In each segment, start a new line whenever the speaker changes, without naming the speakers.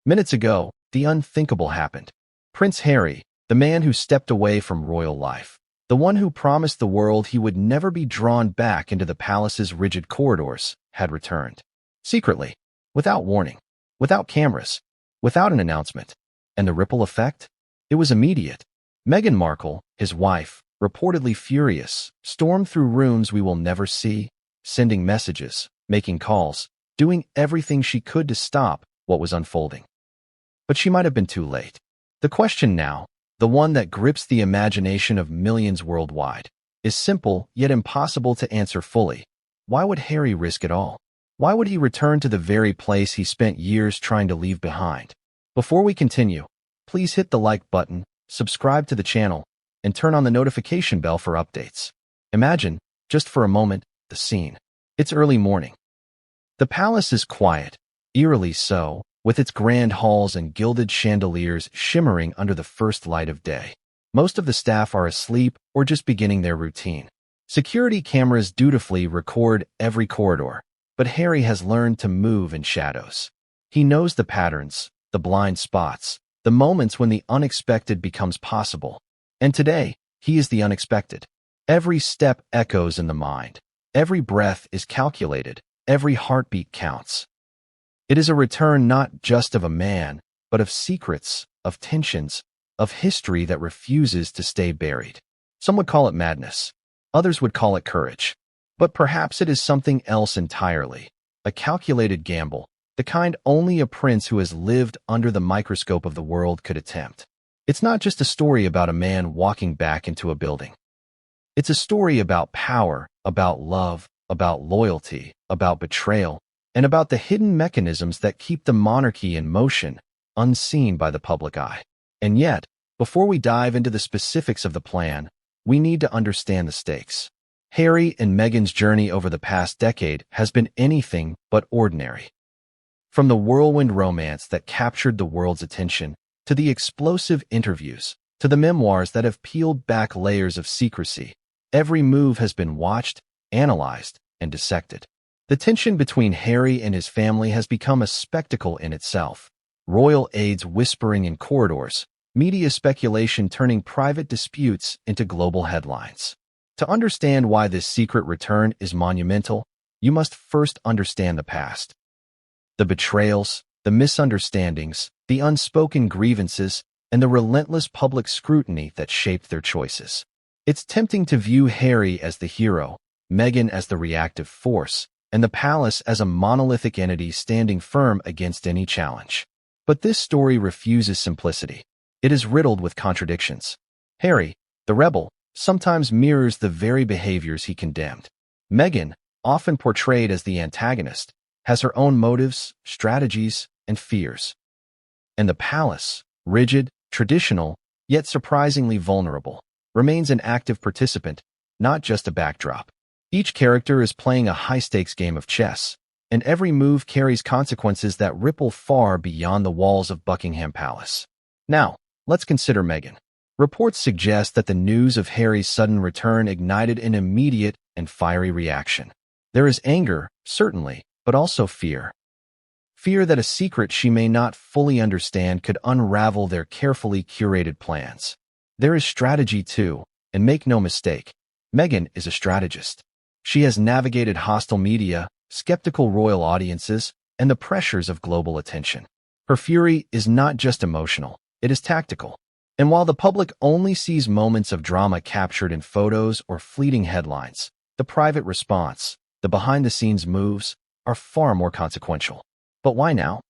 Minutes ago, the unthinkable happened. Prince Harry, the man who stepped away from royal life, the one who promised the world he would never be drawn back into the palace's rigid corridors, had returned. Secretly, without warning, without cameras, without an announcement. And the ripple effect? It was immediate. Meghan Markle, his wife, reportedly furious, stormed through rooms we will never see, sending messages, making calls, doing everything she could to stop what was unfolding. But she might have been too late. The question now, the one that grips the imagination of millions worldwide, is simple yet impossible to answer fully. Why would Harry risk it all? Why would he return to the very place he spent years trying to leave behind? Before we continue, please hit the like button, subscribe to the channel, and turn on the notification bell for updates. Imagine, just for a moment, the scene. It's early morning. The palace is quiet, eerily so, with its grand halls and gilded chandeliers shimmering under the first light of day. Most of the staff are asleep or just beginning their routine. Security cameras dutifully record every corridor, but Harry has learned to move in shadows. He knows the patterns, the blind spots, the moments when the unexpected becomes possible. And today, he is the unexpected. Every step echoes in the mind. Every breath is calculated. Every heartbeat counts. It is a return not just of a man, but of secrets, of tensions, of history that refuses to stay buried. Some would call it madness. Others would call it courage. But perhaps it is something else entirely. A calculated gamble, the kind only a prince who has lived under the microscope of the world could attempt. It's not just a story about a man walking back into a building. It's a story about power, about love, about loyalty, about betrayal, and about the hidden mechanisms that keep the monarchy in motion, unseen by the public eye. And yet, before we dive into the specifics of the plan, we need to understand the stakes. Harry and Meghan's journey over the past decade has been anything but ordinary. From the whirlwind romance that captured the world's attention, to the explosive interviews, to the memoirs that have peeled back layers of secrecy, every move has been watched, analyzed, and dissected. The tension between Harry and his family has become a spectacle in itself. Royal aides whispering in corridors, media speculation turning private disputes into global headlines. To understand why this secret return is monumental, you must first understand the past. The betrayals, the misunderstandings, the unspoken grievances, and the relentless public scrutiny that shaped their choices. It's tempting to view Harry as the hero, Meghan as the reactive force, and the palace as a monolithic entity standing firm against any challenge. But this story refuses simplicity. It is riddled with contradictions. Harry, the rebel, sometimes mirrors the very behaviors he condemned. Meghan, often portrayed as the antagonist, has her own motives, strategies, and fears. And the palace, rigid, traditional, yet surprisingly vulnerable, remains an active participant, not just a backdrop. Each character is playing a high-stakes game of chess, and every move carries consequences that ripple far beyond the walls of Buckingham Palace. Now, let's consider Meghan. Reports suggest that the news of Harry's sudden return ignited an immediate and fiery reaction. There is anger, certainly, but also fear. Fear that a secret she may not fully understand could unravel their carefully curated plans. There is strategy too, and make no mistake, Meghan is a strategist. She has navigated hostile media, skeptical royal audiences, and the pressures of global attention. Her fury is not just emotional, it is tactical. And while the public only sees moments of drama captured in photos or fleeting headlines, the private response, the behind-the-scenes moves, are far more consequential. But why now?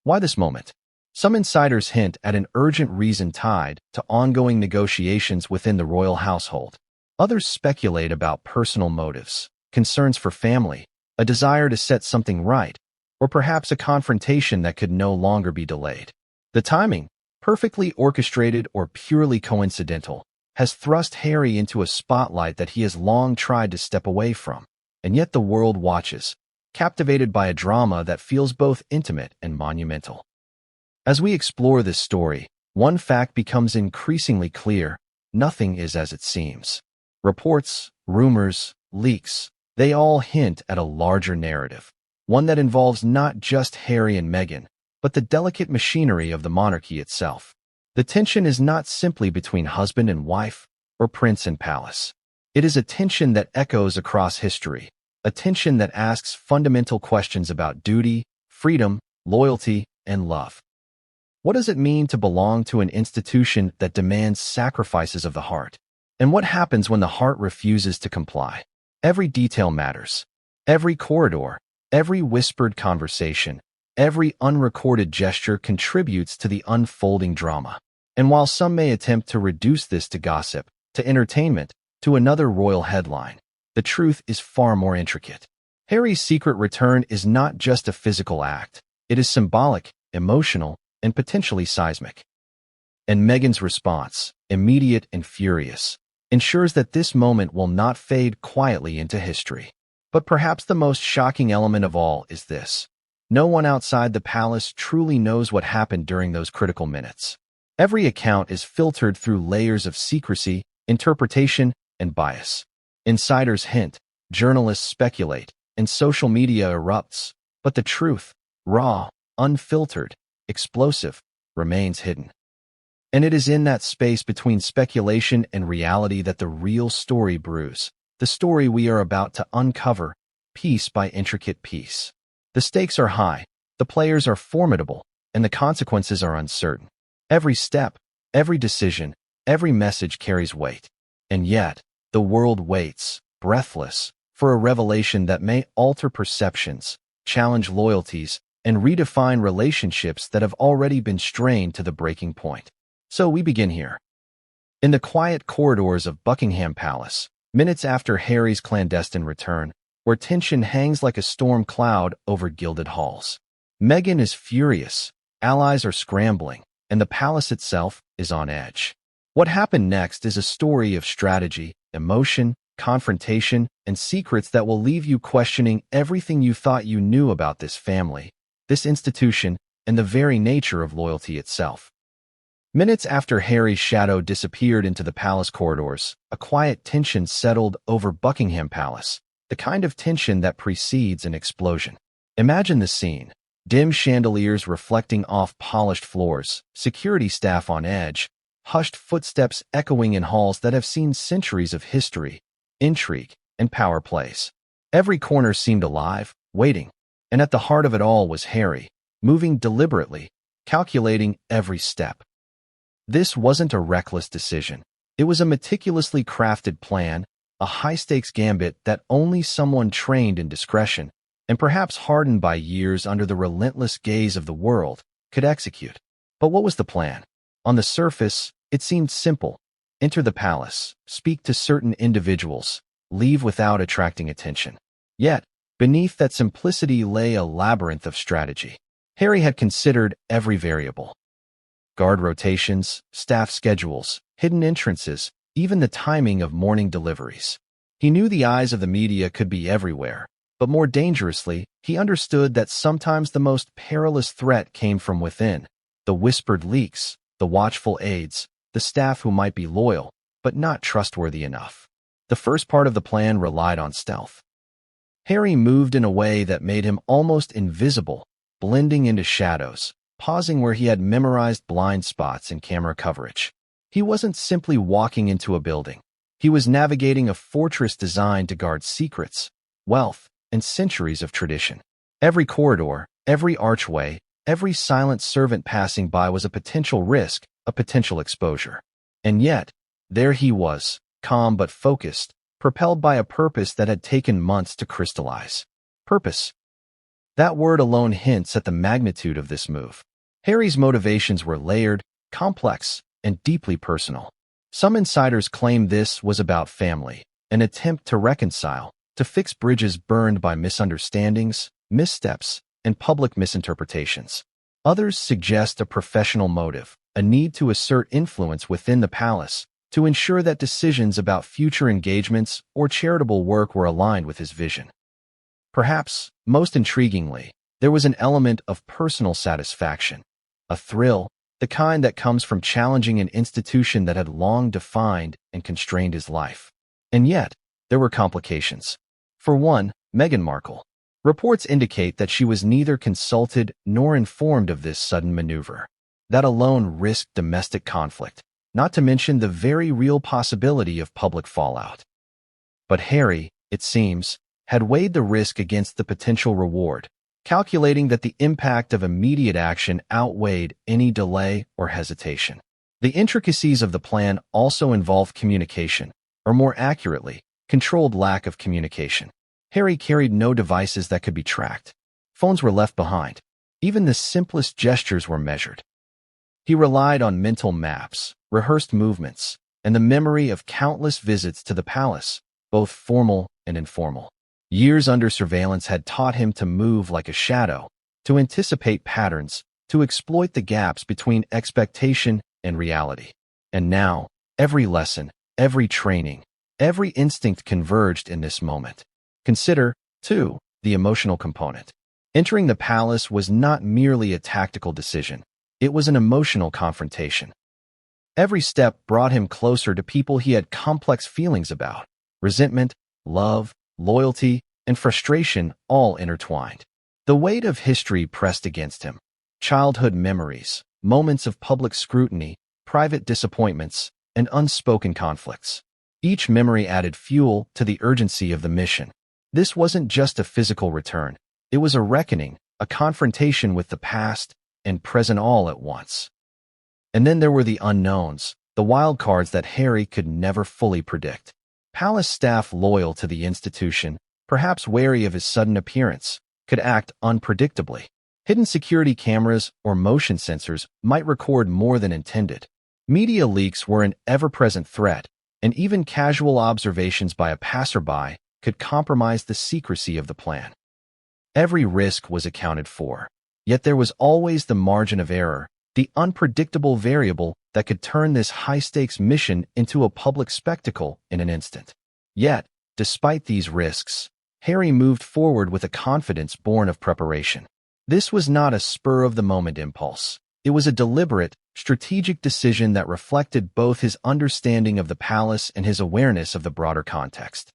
Why this moment? Some insiders hint at an urgent reason tied to ongoing negotiations within the royal household. Others speculate about personal motives, concerns for family, a desire to set something right, or perhaps a confrontation that could no longer be delayed. The timing, perfectly orchestrated or purely coincidental, has thrust Harry into a spotlight that he has long tried to step away from. And yet the world watches, captivated by a drama that feels both intimate and monumental. As we explore this story, one fact becomes increasingly clear: nothing is as it seems. Reports, rumors, leaks, they all hint at a larger narrative, one that involves not just Harry and Meghan, but the delicate machinery of the monarchy itself. The tension is not simply between husband and wife, or prince and palace. It is a tension that echoes across history, a tension that asks fundamental questions about duty, freedom, loyalty, and love. What does it mean to belong to an institution that demands sacrifices of the heart? And what happens when the heart refuses to comply? Every detail matters. Every corridor, every whispered conversation, every unrecorded gesture contributes to the unfolding drama. And while some may attempt to reduce this to gossip, to entertainment, to another royal headline, the truth is far more intricate. Harry's secret return is not just a physical act. It is symbolic, emotional, and potentially seismic. And Meghan's response, immediate and furious, ensures that this moment will not fade quietly into history. But perhaps the most shocking element of all is this. No one outside the palace truly knows what happened during those critical minutes. Every account is filtered through layers of secrecy, interpretation, and bias. Insiders hint, journalists speculate, and social media erupts, but the truth, raw, unfiltered, explosive, remains hidden. And it is in that space between speculation and reality that the real story brews, the story we are about to uncover, piece by intricate piece. The stakes are high, the players are formidable, and the consequences are uncertain. Every step, every decision, every message carries weight. And yet, the world waits, breathless, for a revelation that may alter perceptions, challenge loyalties, and redefine relationships that have already been strained to the breaking point. So we begin here. In the quiet corridors of Buckingham Palace, minutes after Harry's clandestine return, where tension hangs like a storm cloud over gilded halls. Meghan is furious, allies are scrambling, and the palace itself is on edge. What happened next is a story of strategy, emotion, confrontation, and secrets that will leave you questioning everything you thought you knew about this family, this institution, and the very nature of loyalty itself. Minutes after Harry's shadow disappeared into the palace corridors, a quiet tension settled over Buckingham Palace, the kind of tension that precedes an explosion. Imagine the scene. Dim chandeliers reflecting off polished floors, security staff on edge, hushed footsteps echoing in halls that have seen centuries of history, intrigue, and power plays. Every corner seemed alive, waiting, and at the heart of it all was Harry, moving deliberately, calculating every step. This wasn't a reckless decision. It was a meticulously crafted plan, a high-stakes gambit that only someone trained in discretion, and perhaps hardened by years under the relentless gaze of the world, could execute. But what was the plan? On the surface, it seemed simple. Enter the palace, speak to certain individuals, leave without attracting attention. Yet, beneath that simplicity lay a labyrinth of strategy. Harry had considered every variable. Guard rotations, staff schedules, hidden entrances, even the timing of morning deliveries. He knew the eyes of the media could be everywhere, but more dangerously, he understood that sometimes the most perilous threat came from within. The whispered leaks, the watchful aides, the staff who might be loyal, but not trustworthy enough. The first part of the plan relied on stealth. Harry moved in a way that made him almost invisible, blending into shadows, pausing where he had memorized blind spots in camera coverage. He wasn't simply walking into a building. He was navigating a fortress designed to guard secrets, wealth, and centuries of tradition. Every corridor, every archway, every silent servant passing by was a potential risk, a potential exposure. And yet, there he was, calm but focused, propelled by a purpose that had taken months to crystallize. Purpose. That word alone hints at the magnitude of this move. Harry's motivations were layered, complex, and deeply personal. Some insiders claim this was about family, an attempt to reconcile, to fix bridges burned by misunderstandings, missteps, and public misinterpretations. Others suggest a professional motive, a need to assert influence within the palace, to ensure that decisions about future engagements or charitable work were aligned with his vision. Perhaps, most intriguingly, there was an element of personal satisfaction, a thrill, the kind that comes from challenging an institution that had long defined and constrained his life. And yet, there were complications. For one, Meghan Markle. Reports indicate that she was neither consulted nor informed of this sudden maneuver. That alone risked domestic conflict, not to mention the very real possibility of public fallout. But Harry, it seems, had weighed the risk against the potential reward, calculating that the impact of immediate action outweighed any delay or hesitation. The intricacies of the plan also involved communication, or more accurately, controlled lack of communication. Harry carried no devices that could be tracked. Phones were left behind. Even the simplest gestures were measured. He relied on mental maps, rehearsed movements, and the memory of countless visits to the palace, both formal and informal. Years under surveillance had taught him to move like a shadow, to anticipate patterns, to exploit the gaps between expectation and reality. And now, every lesson, every training, every instinct converged in this moment. Consider, too, the emotional component. Entering the palace was not merely a tactical decision. It was an emotional confrontation. Every step brought him closer to people he had complex feelings about. Resentment, love, loyalty, and frustration all intertwined. The weight of history pressed against him. Childhood memories, moments of public scrutiny, private disappointments, and unspoken conflicts. Each memory added fuel to the urgency of the mission. This wasn't just a physical return. It was a reckoning, a confrontation with the past and present all at once. And then there were the unknowns, the wild cards that Harry could never fully predict. Palace staff loyal to the institution, perhaps wary of his sudden appearance, could act unpredictably. Hidden security cameras or motion sensors might record more than intended. Media leaks were an ever-present threat, and even casual observations by a passerby could compromise the secrecy of the plan. Every risk was accounted for, yet there was always the margin of error, the unpredictable variable that could turn this high-stakes mission into a public spectacle in an instant. Yet, despite these risks, Harry moved forward with a confidence born of preparation. This was not a spur-of-the-moment impulse. It was a deliberate, strategic decision that reflected both his understanding of the palace and his awareness of the broader context.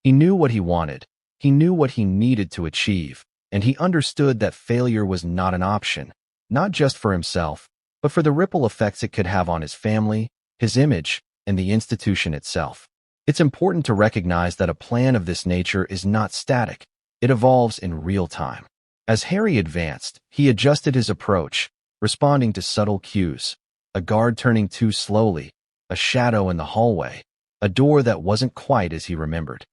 He knew what he wanted, he knew what he needed to achieve, and he understood that failure was not an option, not just for himself, but for the ripple effects it could have on his family, his image, and the institution itself. It's important to recognize that a plan of this nature is not static. It evolves in real time. As Harry advanced, he adjusted his approach, responding to subtle cues, a guard turning too slowly, a shadow in the hallway, a door that wasn't quite as he remembered.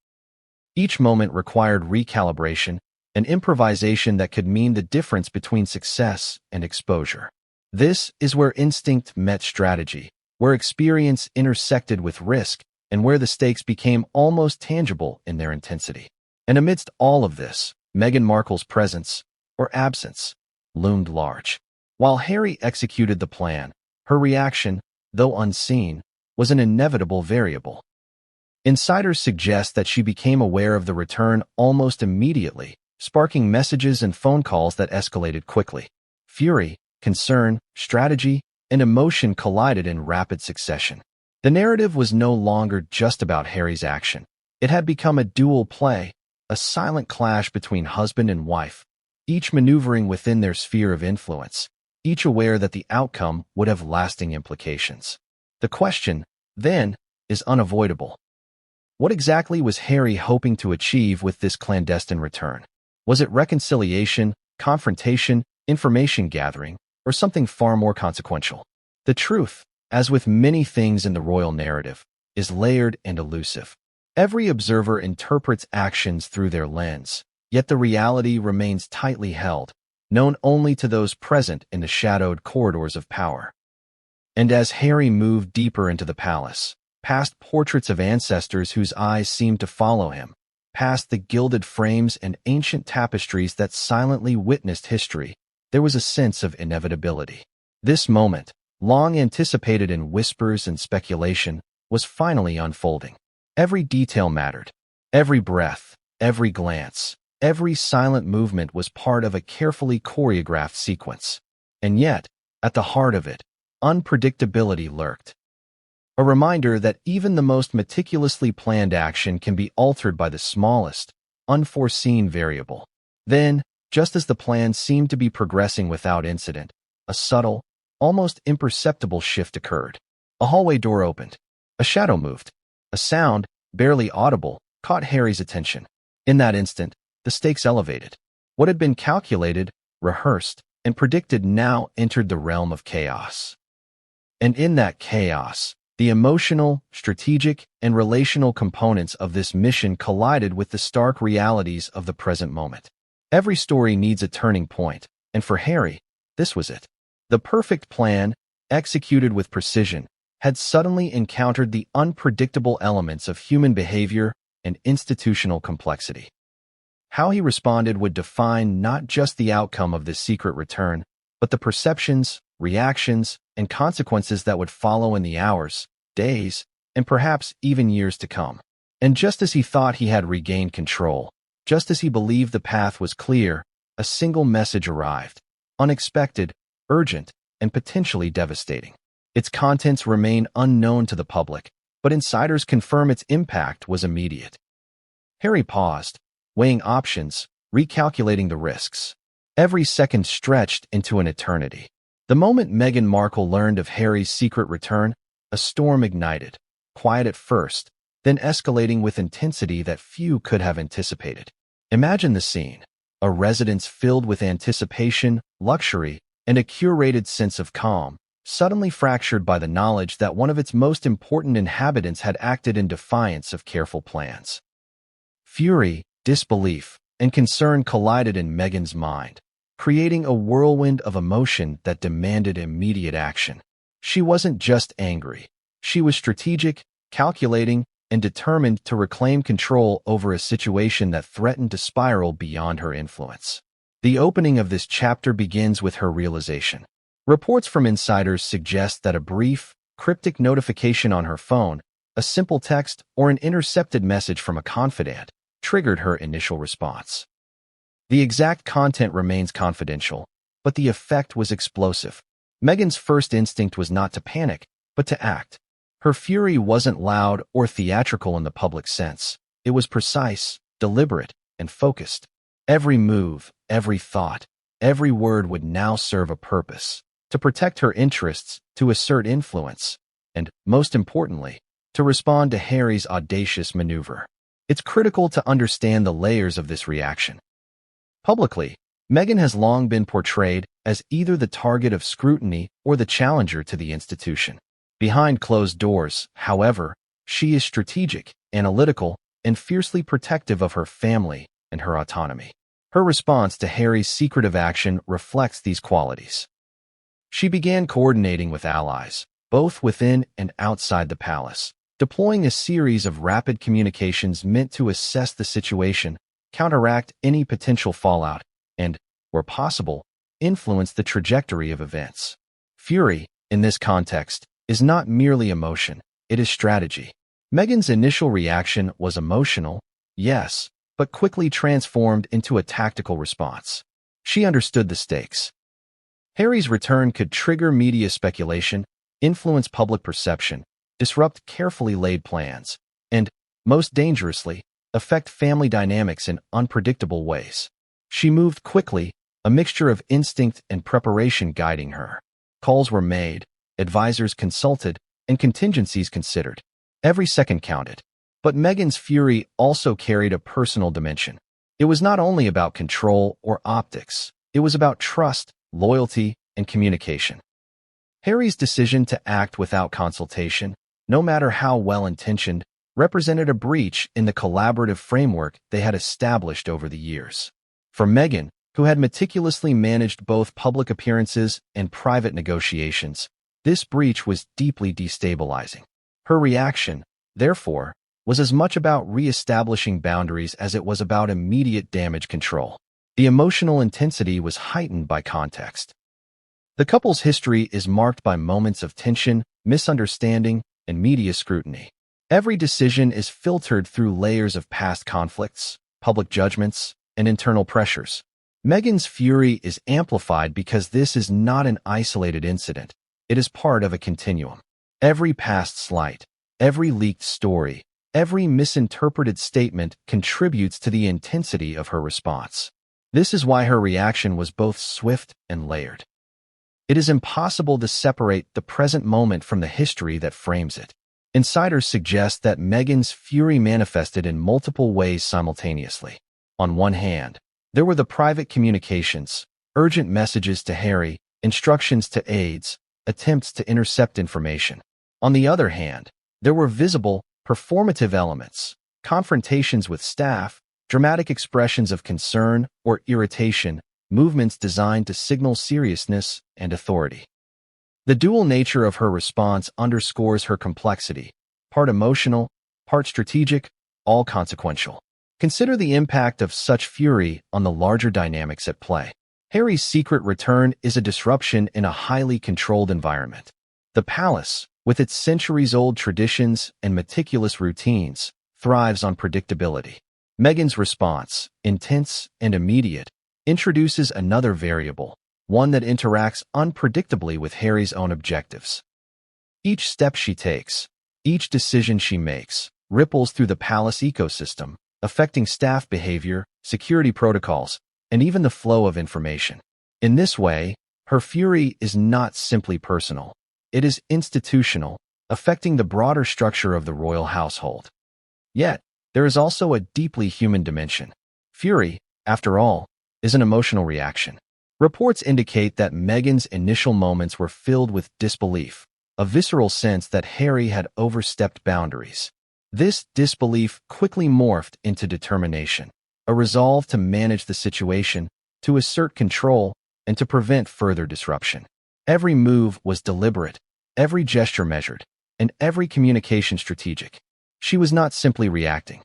Each moment required recalibration, an improvisation that could mean the difference between success and exposure. This is where instinct met strategy, where experience intersected with risk, and where the stakes became almost tangible in their intensity. And amidst all of this, Meghan Markle's presence, or absence, loomed large. While Harry executed the plan, her reaction, though unseen, was an inevitable variable. Insiders suggest that she became aware of the return almost immediately, sparking messages and phone calls that escalated quickly. Fury, concern, strategy, and emotion collided in rapid succession. The narrative was no longer just about Harry's action. It had become a dual play, a silent clash between husband and wife, each maneuvering within their sphere of influence, each aware that the outcome would have lasting implications. The question, then, is unavoidable. What exactly was Harry hoping to achieve with this clandestine return? Was it reconciliation, confrontation, information gathering, or something far more consequential? The truth, as with many things in the royal narrative, is layered and elusive. Every observer interprets actions through their lens, yet the reality remains tightly held, known only to those present in the shadowed corridors of power. And as Harry moved deeper into the palace, past portraits of ancestors whose eyes seemed to follow him, past the gilded frames and ancient tapestries that silently witnessed history, there was a sense of inevitability. This moment, long anticipated in whispers and speculation, was finally unfolding. Every detail mattered. Every breath, every glance, every silent movement was part of a carefully choreographed sequence. And yet, at the heart of it, unpredictability lurked. A reminder that even the most meticulously planned action can be altered by the smallest, unforeseen variable. Then, just as the plan seemed to be progressing without incident, a subtle, almost imperceptible shift occurred. A hallway door opened. A shadow moved. A sound, barely audible, caught Harry's attention. In that instant, the stakes elevated. What had been calculated, rehearsed, and predicted now entered the realm of chaos. And in that chaos, the emotional, strategic, and relational components of this mission collided with the stark realities of the present moment. Every story needs a turning point, and for Harry, this was it. The perfect plan, executed with precision, had suddenly encountered the unpredictable elements of human behavior and institutional complexity. How he responded would define not just the outcome of this secret return, but the perceptions, reactions, and consequences that would follow in the hours, days, and perhaps even years to come. And just as he thought he had regained control, just as he believed the path was clear, a single message arrived. Unexpected, urgent, and potentially devastating. Its contents remain unknown to the public, but insiders confirm its impact was immediate. Harry paused, weighing options, recalculating the risks. Every second stretched into an eternity. The moment Meghan Markle learned of Harry's secret return, a storm ignited, quiet at first, then escalating with intensity that few could have anticipated. Imagine the scene: a residence filled with anticipation, luxury, and a curated sense of calm, suddenly fractured by the knowledge that one of its most important inhabitants had acted in defiance of careful plans. Fury, disbelief, and concern collided in Meghan's mind, creating a whirlwind of emotion that demanded immediate action. She wasn't just angry. She was strategic, calculating, and determined to reclaim control over a situation that threatened to spiral beyond her influence. The opening of this chapter begins with her realization. Reports from insiders suggest that a brief, cryptic notification on her phone, a simple text, or an intercepted message from a confidant, triggered her initial response. The exact content remains confidential, but the effect was explosive. Meghan's first instinct was not to panic, but to act. Her fury wasn't loud or theatrical in the public sense. It was precise, deliberate, and focused. Every move, every thought, every word would now serve a purpose: to protect her interests, to assert influence, and, most importantly, to respond to Harry's audacious maneuver. It's critical to understand the layers of this reaction. Publicly, Meghan has long been portrayed as either the target of scrutiny or the challenger to the institution. Behind closed doors, however, she is strategic, analytical, and fiercely protective of her family and her autonomy. Her response to Harry's secretive action reflects these qualities. She began coordinating with allies, both within and outside the palace, deploying a series of rapid communications meant to assess the situation, counteract any potential fallout, and, where possible, influence the trajectory of events. Fury, in this context, is not merely emotion, it is strategy. Meghan's initial reaction was emotional, yes, but quickly transformed into a tactical response. She understood the stakes. Harry's return could trigger media speculation, influence public perception, disrupt carefully laid plans, and, most dangerously, affect family dynamics in unpredictable ways. She moved quickly, a mixture of instinct and preparation guiding her. Calls were made, advisors consulted, and contingencies considered. Every second counted. But Meghan's fury also carried a personal dimension. It was not only about control or optics. It was about trust, loyalty, and communication. Harry's decision to act without consultation, no matter how well-intentioned, represented a breach in the collaborative framework they had established over the years. For Meghan, who had meticulously managed both public appearances and private negotiations, this breach was deeply destabilizing. Her reaction, therefore, was as much about re-establishing boundaries as it was about immediate damage control. The emotional intensity was heightened by context. The couple's history is marked by moments of tension, misunderstanding, and media scrutiny. Every decision is filtered through layers of past conflicts, public judgments, and internal pressures. Meghan's fury is amplified because this is not an isolated incident. It is part of a continuum. Every past slight, every leaked story, every misinterpreted statement contributes to the intensity of her response. This is why her reaction was both swift and layered. It is impossible to separate the present moment from the history that frames it. Insiders suggest that Meghan's fury manifested in multiple ways simultaneously. On one hand, there were the private communications, urgent messages to Harry, instructions to aides, attempts to intercept information. On the other hand, there were visible, performative elements, confrontations with staff, dramatic expressions of concern or irritation, movements designed to signal seriousness and authority. The dual nature of her response underscores her complexity, part emotional, part strategic, all consequential. Consider the impact of such fury on the larger dynamics at play. Harry's secret return is a disruption in a highly controlled environment. The palace, with its centuries-old traditions and meticulous routines, thrives on predictability. Meghan's response, intense and immediate, introduces another variable, one that interacts unpredictably with Harry's own objectives. Each step she takes, each decision she makes, ripples through the palace ecosystem, affecting staff behavior, security protocols, and even the flow of information. In this way, her fury is not simply personal. It is institutional, affecting the broader structure of the royal household. Yet, there is also a deeply human dimension. Fury, after all, is an emotional reaction. Reports indicate that Meghan's initial moments were filled with disbelief, a visceral sense that Harry had overstepped boundaries. This disbelief quickly morphed into determination, a resolve to manage the situation, to assert control, and to prevent further disruption. Every move was deliberate, every gesture measured, and every communication strategic. She was not simply reacting.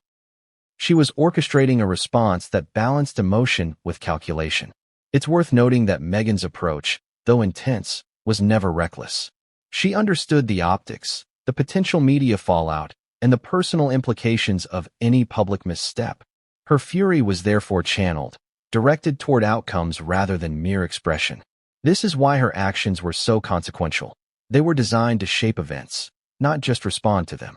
She was orchestrating a response that balanced emotion with calculation. It's worth noting that Meghan's approach, though intense, was never reckless. She understood the optics, the potential media fallout, and the personal implications of any public misstep. Her fury was therefore channeled, directed toward outcomes rather than mere expression. This is why her actions were so consequential. They were designed to shape events, not just respond to them.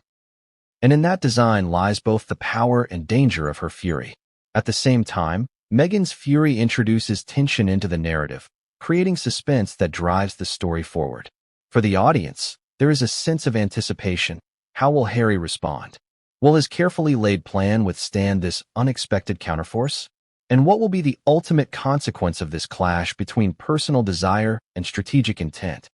And in that design lies both the power and danger of her fury. At the same time, Meghan's fury introduces tension into the narrative, creating suspense that drives the story forward. For the audience, there is a sense of anticipation. How will Harry respond? Will his carefully laid plan withstand this unexpected counterforce? And what will be the ultimate consequence of this clash between personal desire and strategic intent?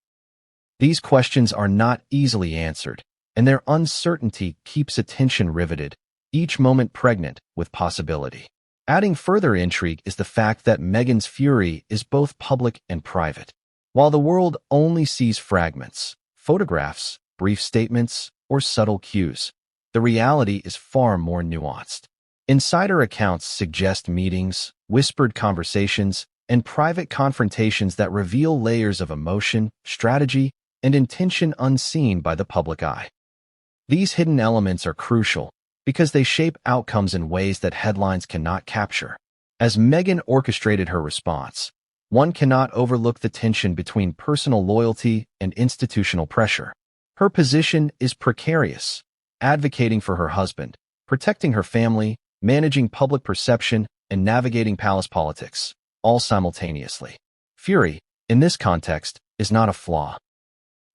These questions are not easily answered, and their uncertainty keeps attention riveted, each moment pregnant with possibility. Adding further intrigue is the fact that Meghan's fury is both public and private. While the world only sees fragments, photographs, brief statements, or subtle cues, the reality is far more nuanced. Insider accounts suggest meetings, whispered conversations, and private confrontations that reveal layers of emotion, strategy, and intention unseen by the public eye. These hidden elements are crucial because they shape outcomes in ways that headlines cannot capture. As Meghan orchestrated her response, one cannot overlook the tension between personal loyalty and institutional pressure. Her position is precarious, advocating for her husband, protecting her family, managing public perception, and navigating palace politics, all simultaneously. Fury, in this context, is not a flaw.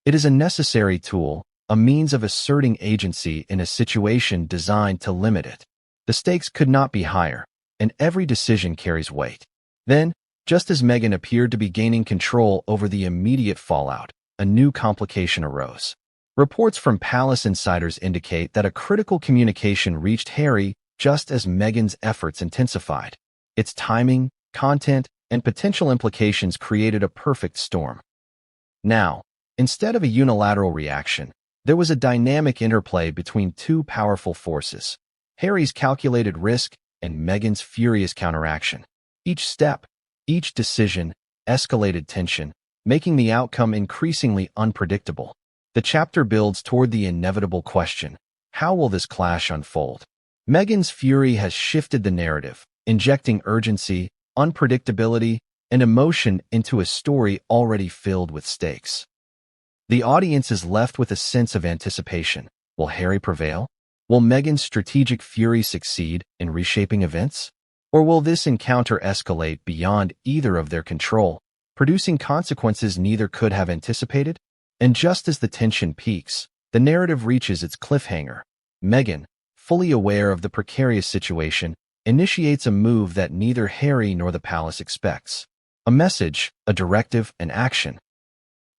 It is a necessary tool, a means of asserting agency in a situation designed to limit it. The stakes could not be higher, and every decision carries weight. Then, just as Meghan appeared to be gaining control over the immediate fallout, a new complication arose. Reports from palace insiders indicate that a critical communication reached Harry just as Meghan's efforts intensified. Its timing, content, and potential implications created a perfect storm. Now, instead of a unilateral reaction, there was a dynamic interplay between two powerful forces, Harry's calculated risk and Meghan's furious counteraction. Each step, each decision, escalated tension, making the outcome increasingly unpredictable. The chapter builds toward the inevitable question, how will this clash unfold? Meghan's fury has shifted the narrative, injecting urgency, unpredictability, and emotion into a story already filled with stakes. The audience is left with a sense of anticipation. Will Harry prevail? Will Meghan's strategic fury succeed in reshaping events? Or will this encounter escalate beyond either of their control, producing consequences neither could have anticipated? And just as the tension peaks, the narrative reaches its cliffhanger. Meghan, fully aware of the precarious situation, initiates a move that neither Harry nor the palace expects. A message, a directive, an action.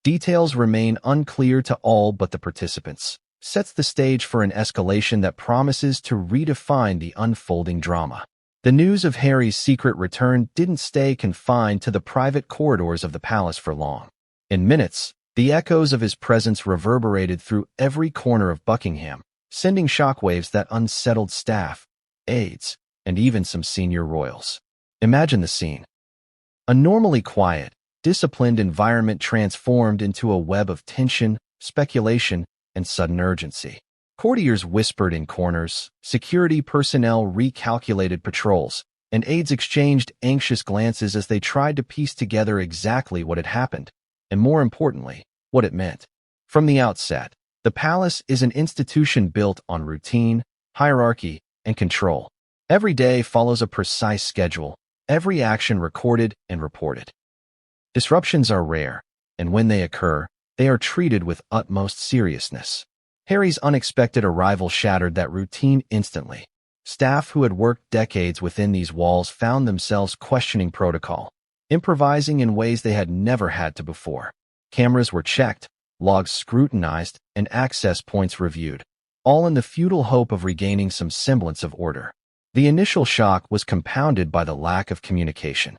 Details remain unclear to all but the participants. Sets the stage for an escalation that promises to redefine the unfolding drama. The news of Harry's secret return didn't stay confined to the private corridors of the palace for long. In minutes, the echoes of his presence reverberated through every corner of Buckingham, sending shockwaves that unsettled staff, aides, and even some senior royals. Imagine the scene. A normally quiet, disciplined environment transformed into a web of tension, speculation, and sudden urgency. Courtiers whispered in corners, security personnel recalculated patrols, and aides exchanged anxious glances as they tried to piece together exactly what had happened, and more importantly, what it meant. From the outset, the palace is an institution built on routine, hierarchy, and control. Every day follows a precise schedule, every action recorded and reported. Disruptions are rare, and when they occur, they are treated with utmost seriousness. Harry's unexpected arrival shattered that routine instantly. Staff who had worked decades within these walls found themselves questioning protocol, improvising in ways they had never had to before. Cameras were checked, logs scrutinized, and access points reviewed, all in the futile hope of regaining some semblance of order. The initial shock was compounded by the lack of communication.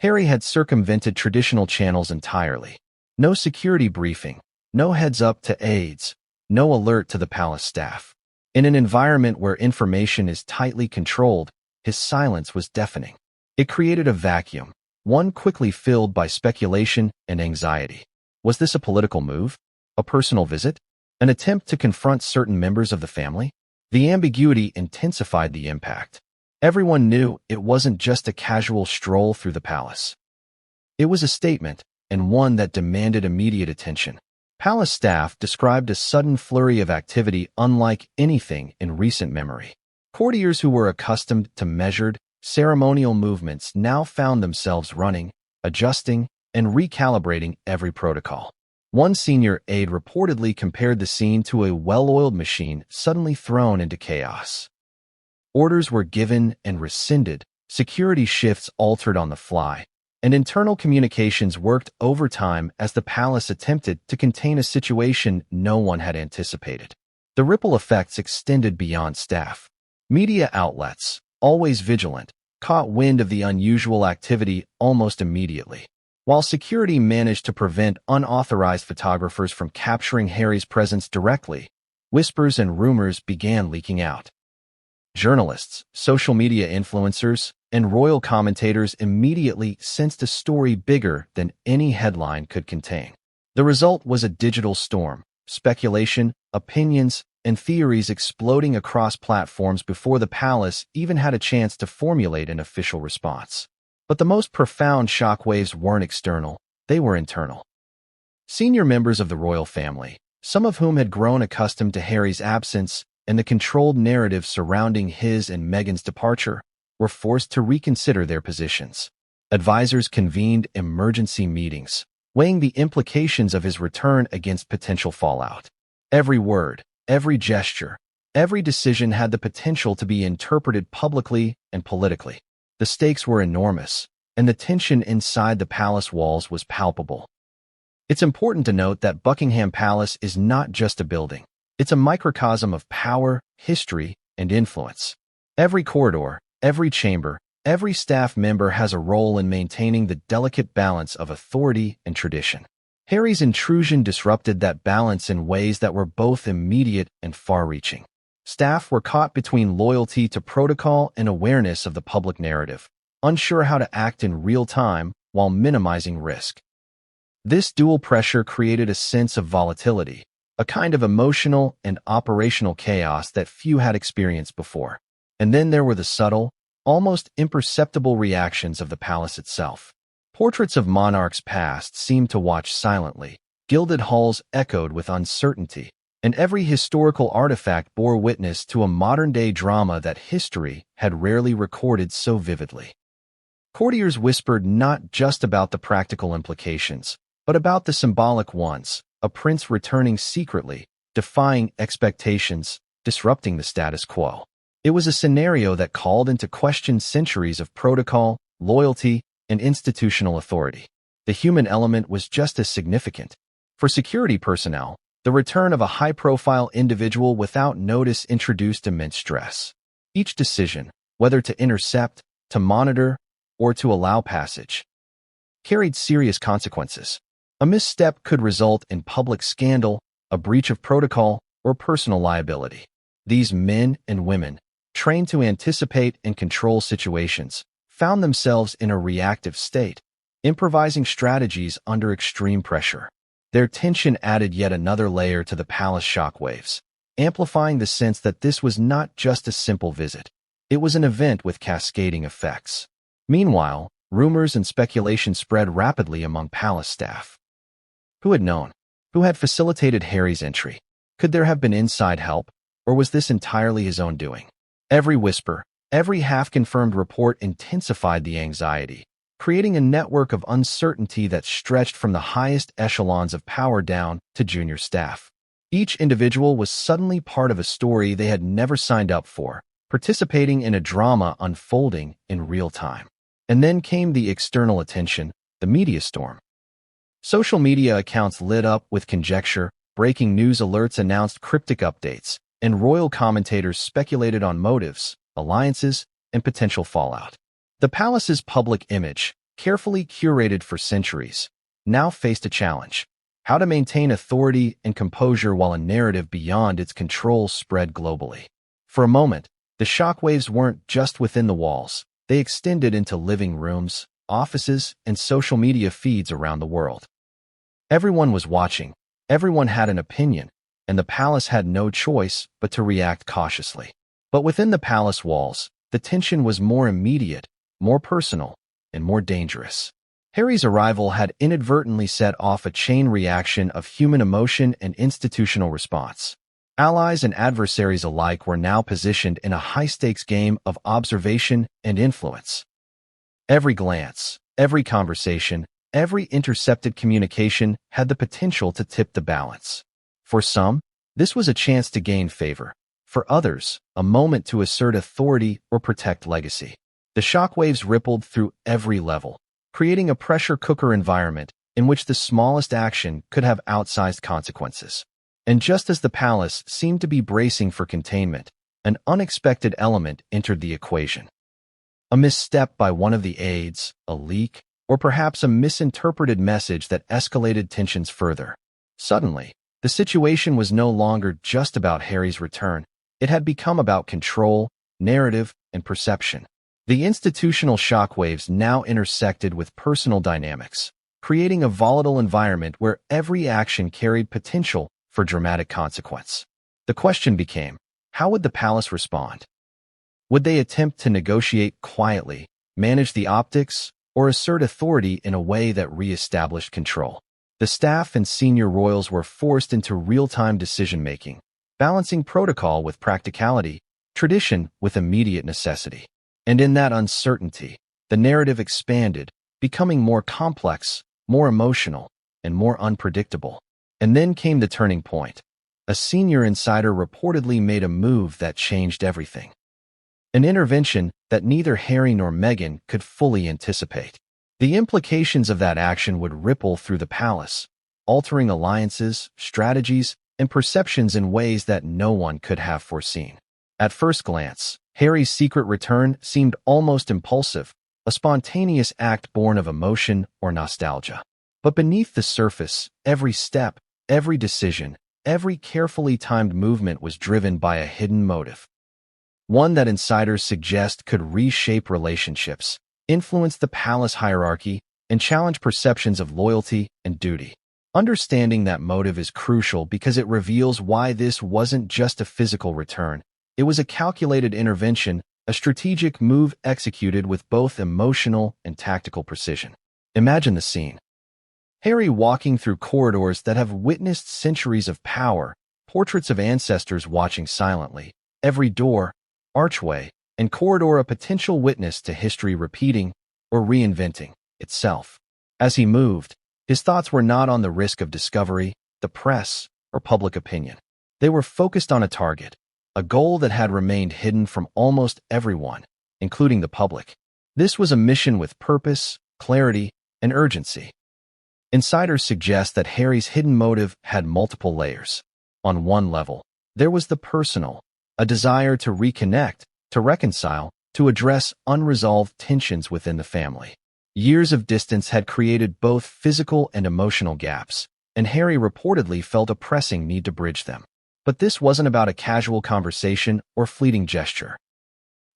Harry had circumvented traditional channels entirely. No security briefing, no heads-up to aides, no alert to the palace staff. In an environment where information is tightly controlled, his silence was deafening. It created a vacuum, one quickly filled by speculation and anxiety. Was this a political move? A personal visit? An attempt to confront certain members of the family? The ambiguity intensified the impact. Everyone knew it wasn't just a casual stroll through the palace. It was a statement, and one that demanded immediate attention. Palace staff described a sudden flurry of activity unlike anything in recent memory. Courtiers who were accustomed to measured, ceremonial movements now found themselves running, adjusting, and recalibrating every protocol. One senior aide reportedly compared the scene to a well-oiled machine suddenly thrown into chaos. Orders were given and rescinded, security shifts altered on the fly, and internal communications worked overtime as the palace attempted to contain a situation no one had anticipated. The ripple effects extended beyond staff. Media outlets, always vigilant, caught wind of the unusual activity almost immediately. While security managed to prevent unauthorized photographers from capturing Harry's presence directly, whispers and rumors began leaking out. Journalists, social media influencers, and royal commentators immediately sensed a story bigger than any headline could contain. The result was a digital storm, speculation, opinions, and theories exploding across platforms before the palace even had a chance to formulate an official response. But the most profound shockwaves weren't external, they were internal. Senior members of the royal family, some of whom had grown accustomed to Harry's absence and the controlled narrative surrounding his and Meghan's departure, were forced to reconsider their positions. Advisors convened emergency meetings, weighing the implications of his return against potential fallout. Every word, every gesture, every decision had the potential to be interpreted publicly and politically. The stakes were enormous, and the tension inside the palace walls was palpable. It's important to note that Buckingham Palace is not just a building. It's a microcosm of power, history, and influence. Every corridor, every chamber, every staff member has a role in maintaining the delicate balance of authority and tradition. Harry's intrusion disrupted that balance in ways that were both immediate and far-reaching. Staff were caught between loyalty to protocol and awareness of the public narrative, unsure how to act in real time while minimizing risk. This dual pressure created a sense of volatility, a kind of emotional and operational chaos that few had experienced before. And then there were the subtle, almost imperceptible reactions of the palace itself. Portraits of monarchs past seemed to watch silently. Gilded halls echoed with uncertainty, and every historical artifact bore witness to a modern-day drama that history had rarely recorded so vividly. Courtiers whispered not just about the practical implications, but about the symbolic ones, a prince returning secretly, defying expectations, disrupting the status quo. It was a scenario that called into question centuries of protocol, loyalty, and institutional authority. The human element was just as significant. For security personnel, the return of a high-profile individual without notice introduced immense stress. Each decision, whether to intercept, to monitor, or to allow passage, carried serious consequences. A misstep could result in public scandal, a breach of protocol, or personal liability. These men and women, trained to anticipate and control situations, found themselves in a reactive state, improvising strategies under extreme pressure. Their tension added yet another layer to the palace shockwaves, amplifying the sense that this was not just a simple visit. It was an event with cascading effects. Meanwhile, rumors and speculation spread rapidly among palace staff. Who had known? Who had facilitated Harry's entry? Could there have been inside help, or was this entirely his own doing? Every whisper, every half-confirmed report intensified the anxiety, creating a network of uncertainty that stretched from the highest echelons of power down to junior staff. Each individual was suddenly part of a story they had never signed up for, participating in a drama unfolding in real time. And then came the external attention, the media storm. Social media accounts lit up with conjecture, breaking news alerts announced cryptic updates, and royal commentators speculated on motives, alliances, and potential fallout. The palace's public image, carefully curated for centuries, now faced a challenge: how to maintain authority and composure while a narrative beyond its control spread globally. For a moment, the shockwaves weren't just within the walls. They extended into living rooms, offices, and social media feeds around the world. Everyone was watching, everyone had an opinion, and the palace had no choice but to react cautiously. But within the palace walls, the tension was more immediate, more personal, and more dangerous. Harry's arrival had inadvertently set off a chain reaction of human emotion and institutional response. Allies and adversaries alike were now positioned in a high-stakes game of observation and influence. Every glance, every conversation, every intercepted communication had the potential to tip the balance. For some, this was a chance to gain favor. For others, a moment to assert authority or protect legacy. The shockwaves rippled through every level, creating a pressure cooker environment in which the smallest action could have outsized consequences. And just as the palace seemed to be bracing for containment, an unexpected element entered the equation. A misstep by one of the aides, a leak, or perhaps a misinterpreted message that escalated tensions further. Suddenly, the situation was no longer just about Harry's return. It had become about control, narrative, and perception. The institutional shockwaves now intersected with personal dynamics, creating a volatile environment where every action carried potential for dramatic consequence. The question became, how would the palace respond? Would they attempt to negotiate quietly, manage the optics, or assert authority in a way that re-established control? The staff and senior royals were forced into real-time decision-making, balancing protocol with practicality, tradition with immediate necessity. And in that uncertainty, the narrative expanded, becoming more complex, more emotional, and more unpredictable. And then came the turning point. A senior insider reportedly made a move that changed everything. An intervention that neither Harry nor Meghan could fully anticipate. The implications of that action would ripple through the palace, altering alliances, strategies, and perceptions in ways that no one could have foreseen. At first glance, Harry's secret return seemed almost impulsive, a spontaneous act born of emotion or nostalgia. But beneath the surface, every step, every decision, every carefully timed movement was driven by a hidden motive. One that insiders suggest could reshape relationships, influence the palace hierarchy, and challenge perceptions of loyalty and duty. Understanding that motive is crucial because it reveals why this wasn't just a physical return. It was a calculated intervention, a strategic move executed with both emotional and tactical precision. Imagine the scene. Harry walking through corridors that have witnessed centuries of power, portraits of ancestors watching silently, every door, archway, and corridor a potential witness to history repeating or reinventing itself. As he moved, his thoughts were not on the risk of discovery, the press, or public opinion. They were focused on a target, a goal that had remained hidden from almost everyone, including the public. This was a mission with purpose, clarity, and urgency. Insiders suggest that Harry's hidden motive had multiple layers. On one level, there was the personal, a desire to reconnect, to reconcile, to address unresolved tensions within the family. Years of distance had created both physical and emotional gaps, and Harry reportedly felt a pressing need to bridge them. But this wasn't about a casual conversation or fleeting gesture.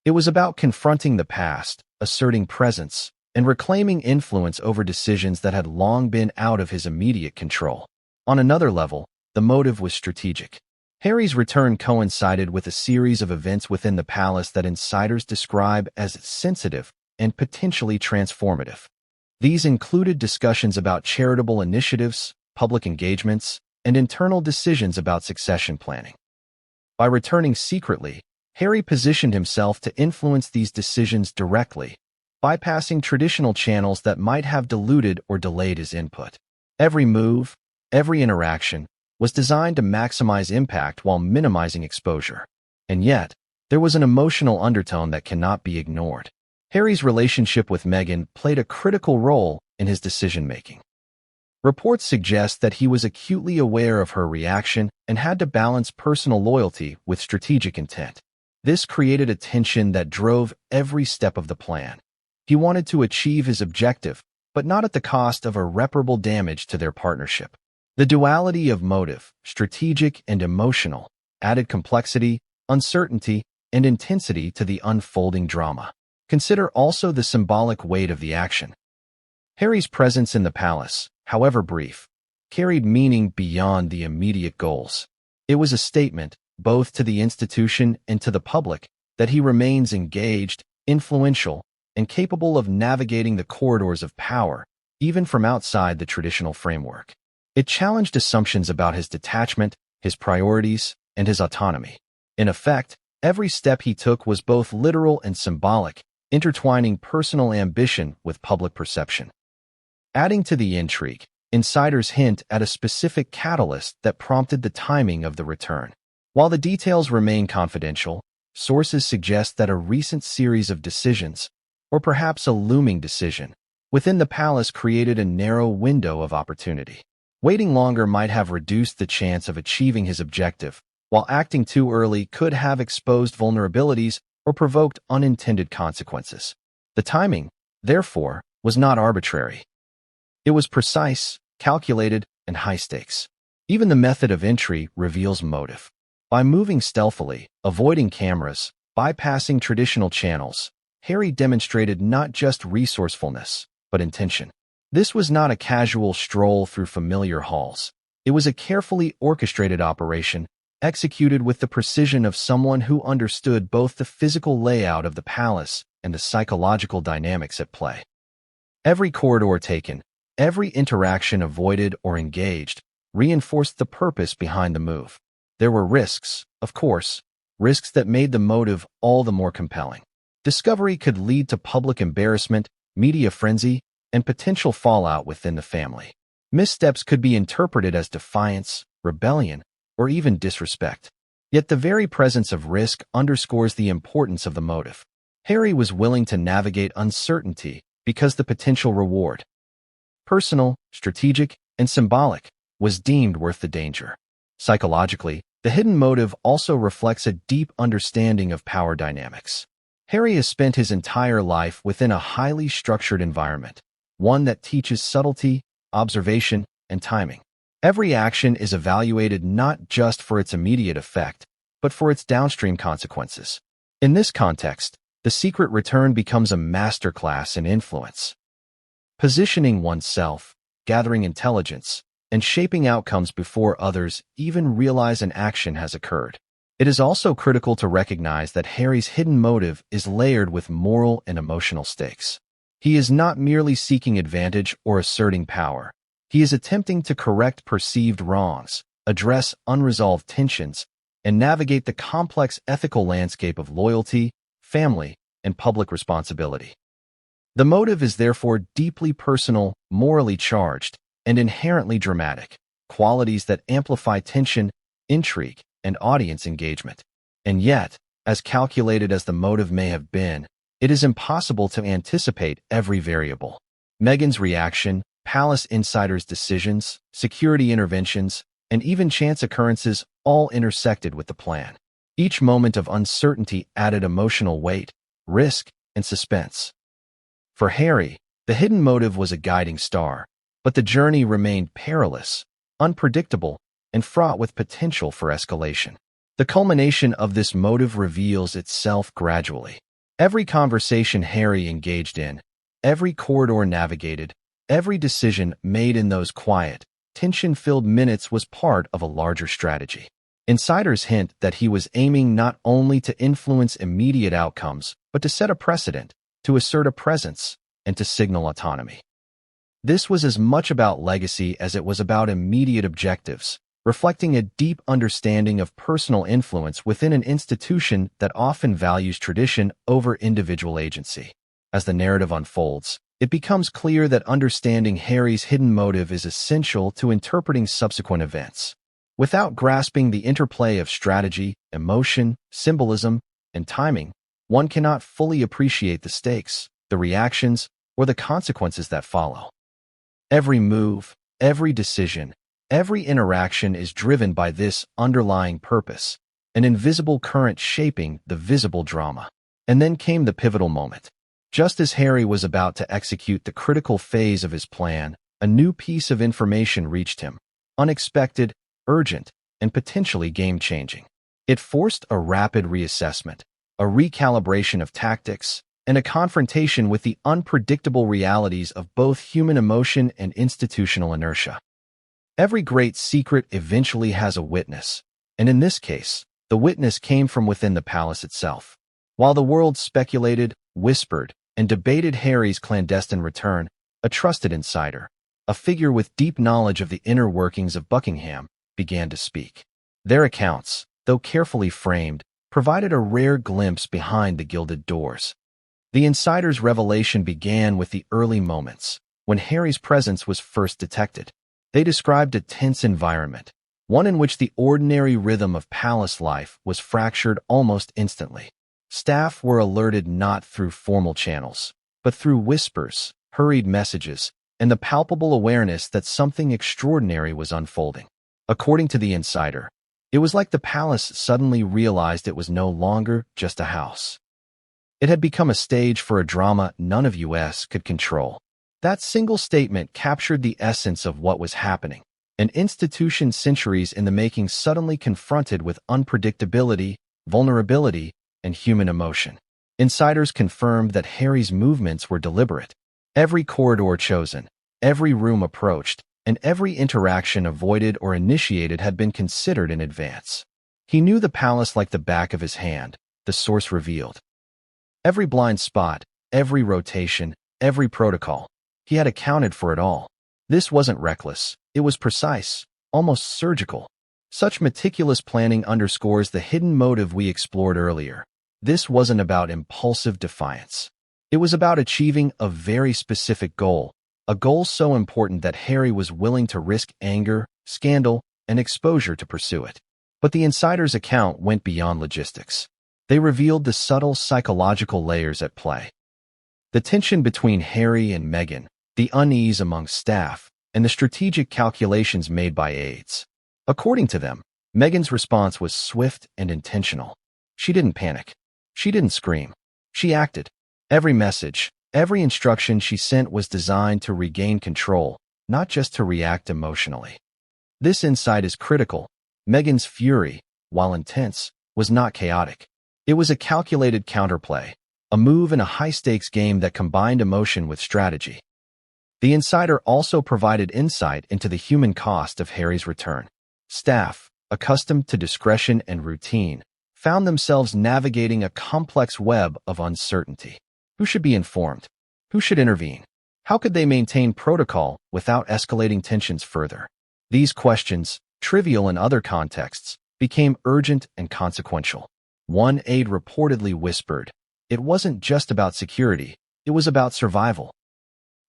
It was about confronting the past, asserting presence, and reclaiming influence over decisions that had long been out of his immediate control. On another level, the motive was strategic. Harry's return coincided with a series of events within the palace that insiders describe as sensitive and potentially transformative. These included discussions about charitable initiatives, public engagements, and internal decisions about succession planning. By returning secretly, Harry positioned himself to influence these decisions directly, bypassing traditional channels that might have diluted or delayed his input. Every move, every interaction, was designed to maximize impact while minimizing exposure. And yet, there was an emotional undertone that cannot be ignored. Harry's relationship with Meghan played a critical role in his decision-making. Reports suggest that he was acutely aware of her reaction and had to balance personal loyalty with strategic intent. This created a tension that drove every step of the plan. He wanted to achieve his objective, but not at the cost of irreparable damage to their partnership. The duality of motive, strategic and emotional, added complexity, uncertainty, and intensity to the unfolding drama. Consider also the symbolic weight of the action. Harry's presence in the palace, however brief, carried meaning beyond the immediate goals. It was a statement, both to the institution and to the public, that he remains engaged, influential, and capable of navigating the corridors of power, even from outside the traditional framework. It challenged assumptions about his detachment, his priorities, and his autonomy. In effect, every step he took was both literal and symbolic, intertwining personal ambition with public perception. Adding to the intrigue, insiders hint at a specific catalyst that prompted the timing of the return. While the details remain confidential, sources suggest that a recent series of decisions, or perhaps a looming decision, within the palace created a narrow window of opportunity. Waiting longer might have reduced the chance of achieving his objective, while acting too early could have exposed vulnerabilities or provoked unintended consequences. The timing, therefore, was not arbitrary. It was precise, calculated, and high stakes. Even the method of entry reveals motive. By moving stealthily, avoiding cameras, bypassing traditional channels, Harry demonstrated not just resourcefulness, but intention. This was not a casual stroll through familiar halls. It was a carefully orchestrated operation, executed with the precision of someone who understood both the physical layout of the palace and the psychological dynamics at play. Every corridor taken, every interaction avoided or engaged, reinforced the purpose behind the move. There were risks, of course, risks that made the motive all the more compelling. Discovery could lead to public embarrassment, media frenzy, and potential fallout within the family. Missteps could be interpreted as defiance, rebellion, or even disrespect. Yet the very presence of risk underscores the importance of the motive. Harry was willing to navigate uncertainty because the potential reward, personal, strategic, and symbolic, was deemed worth the danger. Psychologically, the hidden motive also reflects a deep understanding of power dynamics. Harry has spent his entire life within a highly structured environment, one that teaches subtlety, observation, and timing. Every action is evaluated not just for its immediate effect, but for its downstream consequences. In this context, the secret return becomes a masterclass in influence. Positioning oneself, gathering intelligence, and shaping outcomes before others even realize an action has occurred. It is also critical to recognize that Harry's hidden motive is layered with moral and emotional stakes. He is not merely seeking advantage or asserting power. He is attempting to correct perceived wrongs, address unresolved tensions, and navigate the complex ethical landscape of loyalty, family, and public responsibility. The motive is therefore deeply personal, morally charged, and inherently dramatic, qualities that amplify tension, intrigue, and audience engagement. And yet, as calculated as the motive may have been, it is impossible to anticipate every variable. Meghan's reaction, palace insiders' decisions, security interventions, and even chance occurrences all intersected with the plan. Each moment of uncertainty added emotional weight, risk, and suspense. For Harry, the hidden motive was a guiding star, but the journey remained perilous, unpredictable, and fraught with potential for escalation. The culmination of this motive reveals itself gradually. Every conversation Harry engaged in, every corridor navigated, every decision made in those quiet, tension-filled minutes was part of a larger strategy. Insiders hint that he was aiming not only to influence immediate outcomes, but to set a precedent, to assert a presence, and to signal autonomy. This was as much about legacy as it was about immediate objectives, reflecting a deep understanding of personal influence within an institution that often values tradition over individual agency. As the narrative unfolds, it becomes clear that understanding Harry's hidden motive is essential to interpreting subsequent events. Without grasping the interplay of strategy, emotion, symbolism, and timing, one cannot fully appreciate the stakes, the reactions, or the consequences that follow. Every move, every decision, every interaction is driven by this underlying purpose, an invisible current shaping the visible drama. And then came the pivotal moment. Just as Harry was about to execute the critical phase of his plan, a new piece of information reached him, unexpected, urgent, and potentially game-changing. It forced a rapid reassessment, a recalibration of tactics, and a confrontation with the unpredictable realities of both human emotion and institutional inertia. Every great secret eventually has a witness, and in this case, the witness came from within the palace itself. While the world speculated, whispered, and debated Harry's clandestine return, a trusted insider, a figure with deep knowledge of the inner workings of Buckingham, began to speak. Their accounts, though carefully framed, provided a rare glimpse behind the gilded doors. The insider's revelation began with the early moments, when Harry's presence was first detected. They described a tense environment, one in which the ordinary rhythm of palace life was fractured almost instantly. Staff were alerted not through formal channels, but through whispers, hurried messages, and the palpable awareness that something extraordinary was unfolding. According to the insider, it was like the palace suddenly realized it was no longer just a house. It had become a stage for a drama none of US could control. That single statement captured the essence of what was happening. An institution centuries in the making suddenly confronted with unpredictability, vulnerability, and human emotion. Insiders confirmed that Harry's movements were deliberate. Every corridor chosen, every room approached, and every interaction avoided or initiated had been considered in advance. He knew the palace like the back of his hand, the source revealed. Every blind spot, every rotation, every protocol, he had accounted for it all. This wasn't reckless, it was precise, almost surgical. Such meticulous planning underscores the hidden motive we explored earlier. This wasn't about impulsive defiance. It was about achieving a very specific goal, a goal so important that Harry was willing to risk anger, scandal, and exposure to pursue it. But the insider's account went beyond logistics. They revealed the subtle psychological layers at play. The tension between Harry and Meghan, the unease among staff, and the strategic calculations made by aides. According to them, Meghan's response was swift and intentional. She didn't panic. She didn't scream. She acted. Every message, every instruction she sent was designed to regain control, not just to react emotionally. This insight is critical. Meghan's fury, while intense, was not chaotic. It was a calculated counterplay, a move in a high-stakes game that combined emotion with strategy. The insider also provided insight into the human cost of Harry's return. Staff, accustomed to discretion and routine, found themselves navigating a complex web of uncertainty. Who should be informed? Who should intervene? How could they maintain protocol without escalating tensions further? These questions, trivial in other contexts, became urgent and consequential. One aide reportedly whispered, "It wasn't just about security, it was about survival."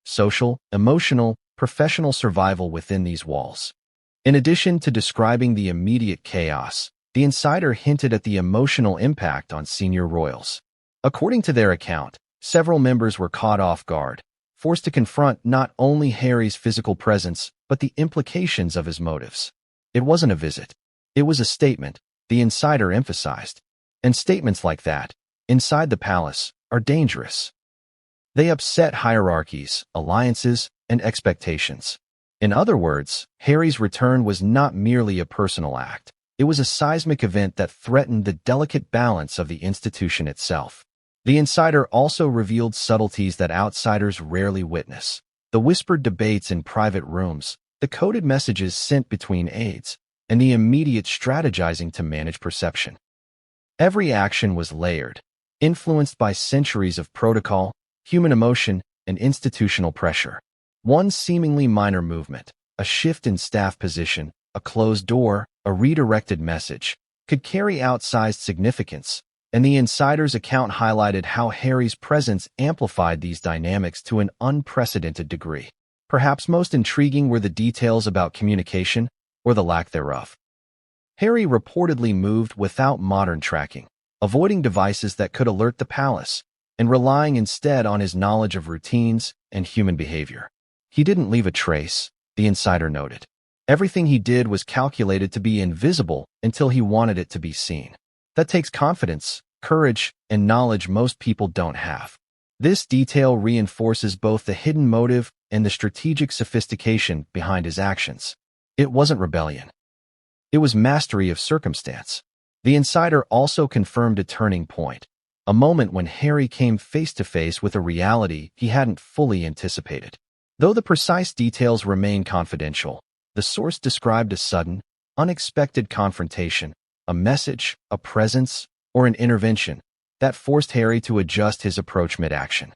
Social, emotional, professional survival within these walls. In addition to describing the immediate chaos, the insider hinted at the emotional impact on senior royals. According to their account, several members were caught off guard, forced to confront not only Harry's physical presence, but the implications of his motives. It wasn't a visit. It was a statement, the insider emphasized. And statements like that, inside the palace, are dangerous. They upset hierarchies, alliances, and expectations. In other words, Harry's return was not merely a personal act. It was a seismic event that threatened the delicate balance of the institution itself. The insider also revealed subtleties that outsiders rarely witness. The whispered debates in private rooms, the coded messages sent between aides, and the immediate strategizing to manage perception. Every action was layered, influenced by centuries of protocol, human emotion, and institutional pressure. One seemingly minor movement, a shift in staff position, a closed door, a redirected message, could carry outsized significance, and the insider's account highlighted how Harry's presence amplified these dynamics to an unprecedented degree. Perhaps most intriguing were the details about communication, or the lack thereof. Harry reportedly moved without modern tracking, avoiding devices that could alert the palace, and relying instead on his knowledge of routines and human behavior. He didn't leave a trace, the insider noted. Everything he did was calculated to be invisible until he wanted it to be seen. That takes confidence, courage, and knowledge most people don't have. This detail reinforces both the hidden motive and the strategic sophistication behind his actions. It wasn't rebellion. It was mastery of circumstance. The insider also confirmed a turning point, a moment when Harry came face to face with a reality he hadn't fully anticipated. Though the precise details remain confidential, the source described a sudden, unexpected confrontation, a message, a presence, or an intervention that forced Harry to adjust his approach mid-action.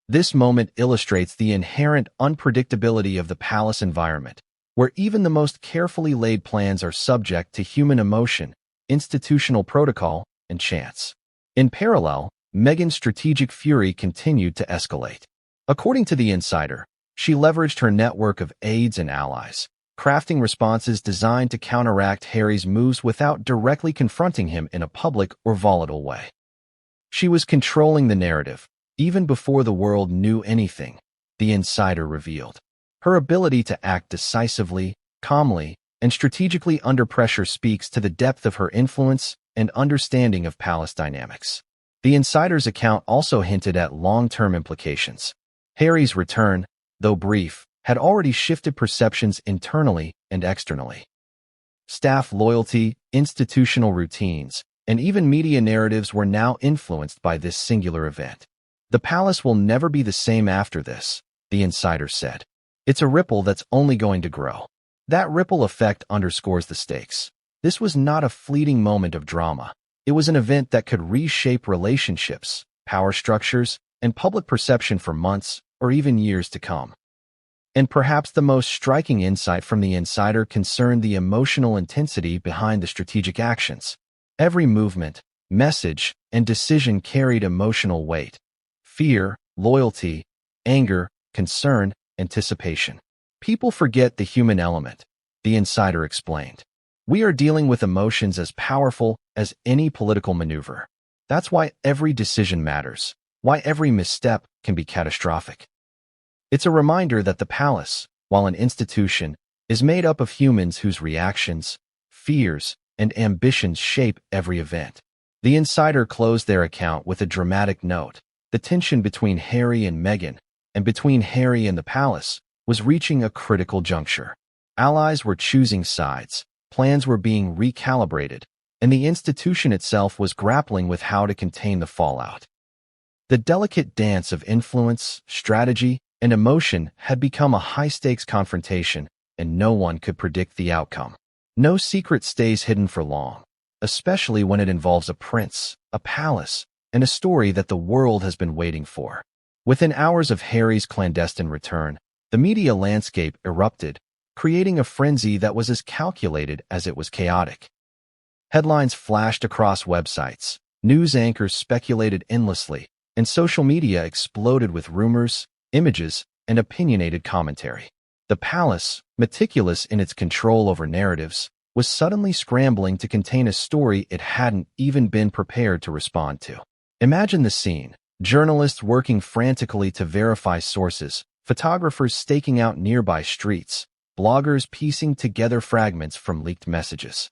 This moment illustrates the inherent unpredictability of the palace environment, where even the most carefully laid plans are subject to human emotion, institutional protocol, and chance. In parallel, Meghan's strategic fury continued to escalate. According to the insider, she leveraged her network of aides and allies, crafting responses designed to counteract Harry's moves without directly confronting him in a public or volatile way. She was controlling the narrative, even before the world knew anything, the insider revealed. Her ability to act decisively, calmly, and strategically under pressure speaks to the depth of her influence and understanding of palace dynamics. The insider's account also hinted at long-term implications. Harry's return, though brief, had already shifted perceptions internally and externally. Staff loyalty, institutional routines, and even media narratives were now influenced by this singular event. The palace will never be the same after this, the insider said. It's a ripple that's only going to grow. That ripple effect underscores the stakes. This was not a fleeting moment of drama. It was an event that could reshape relationships, power structures, and public perception for months or even years to come. And perhaps the most striking insight from the insider concerned the emotional intensity behind the strategic actions. Every movement, message, and decision carried emotional weight. Fear, loyalty, anger, concern, anticipation. People forget the human element, the insider explained. We are dealing with emotions as powerful as any political maneuver. That's why every decision matters, why every misstep can be catastrophic. It's a reminder that the palace, while an institution, is made up of humans whose reactions, fears, and ambitions shape every event. The insider closed their account with a dramatic note. The tension between Harry and Meghan, and between Harry and the palace, was reaching a critical juncture. Allies were choosing sides, plans were being recalibrated, and the institution itself was grappling with how to contain the fallout. The delicate dance of influence, strategy, and emotion had become a high-stakes confrontation, and no one could predict the outcome. No secret stays hidden for long, especially when it involves a prince, a palace, and a story that the world has been waiting for. Within hours of Harry's clandestine return, the media landscape erupted, creating a frenzy that was as calculated as it was chaotic. Headlines flashed across websites, news anchors speculated endlessly, and social media exploded with rumors, images, and opinionated commentary. The palace, meticulous in its control over narratives, was suddenly scrambling to contain a story it hadn't even been prepared to respond to. Imagine the scene: journalists working frantically to verify sources, photographers staking out nearby streets, bloggers piecing together fragments from leaked messages.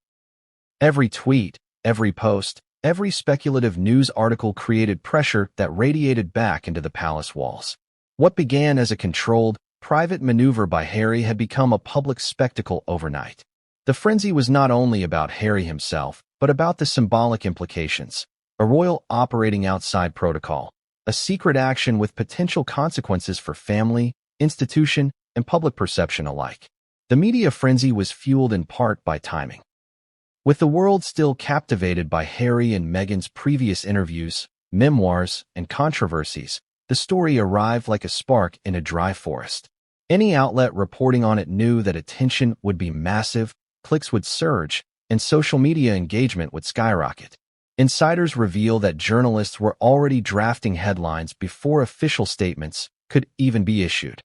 Every tweet, every post, every speculative news article created pressure that radiated back into the palace walls. What began as a controlled, private maneuver by Harry had become a public spectacle overnight. The frenzy was not only about Harry himself, but about the symbolic implications: a royal operating outside protocol, a secret action with potential consequences for family, institution, and public perception alike. The media frenzy was fueled in part by timing. With the world still captivated by Harry and Meghan's previous interviews, memoirs, and controversies, the story arrived like a spark in a dry forest. Any outlet reporting on it knew that attention would be massive, clicks would surge, and social media engagement would skyrocket. Insiders reveal that journalists were already drafting headlines before official statements could even be issued.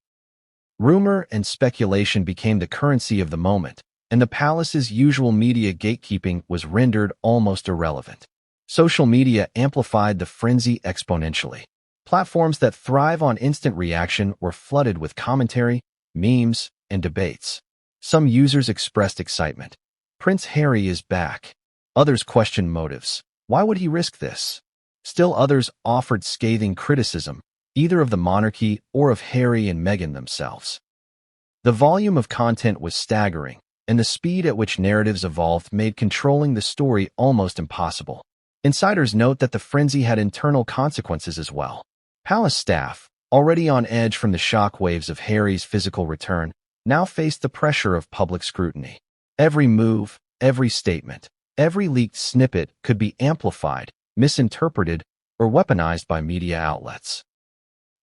Rumor and speculation became the currency of the moment, and the palace's usual media gatekeeping was rendered almost irrelevant. Social media amplified the frenzy exponentially. Platforms that thrive on instant reaction were flooded with commentary, memes, and debates. Some users expressed excitement. "Prince Harry is back." Others questioned motives. Why would he risk this? Still others offered scathing criticism, either of the monarchy or of Harry and Meghan themselves. The volume of content was staggering, and the speed at which narratives evolved made controlling the story almost impossible. Insiders note that the frenzy had internal consequences as well. Palace staff, already on edge from the shockwaves of Harry's physical return, now faced the pressure of public scrutiny. Every move, every statement, every leaked snippet could be amplified, misinterpreted, or weaponized by media outlets.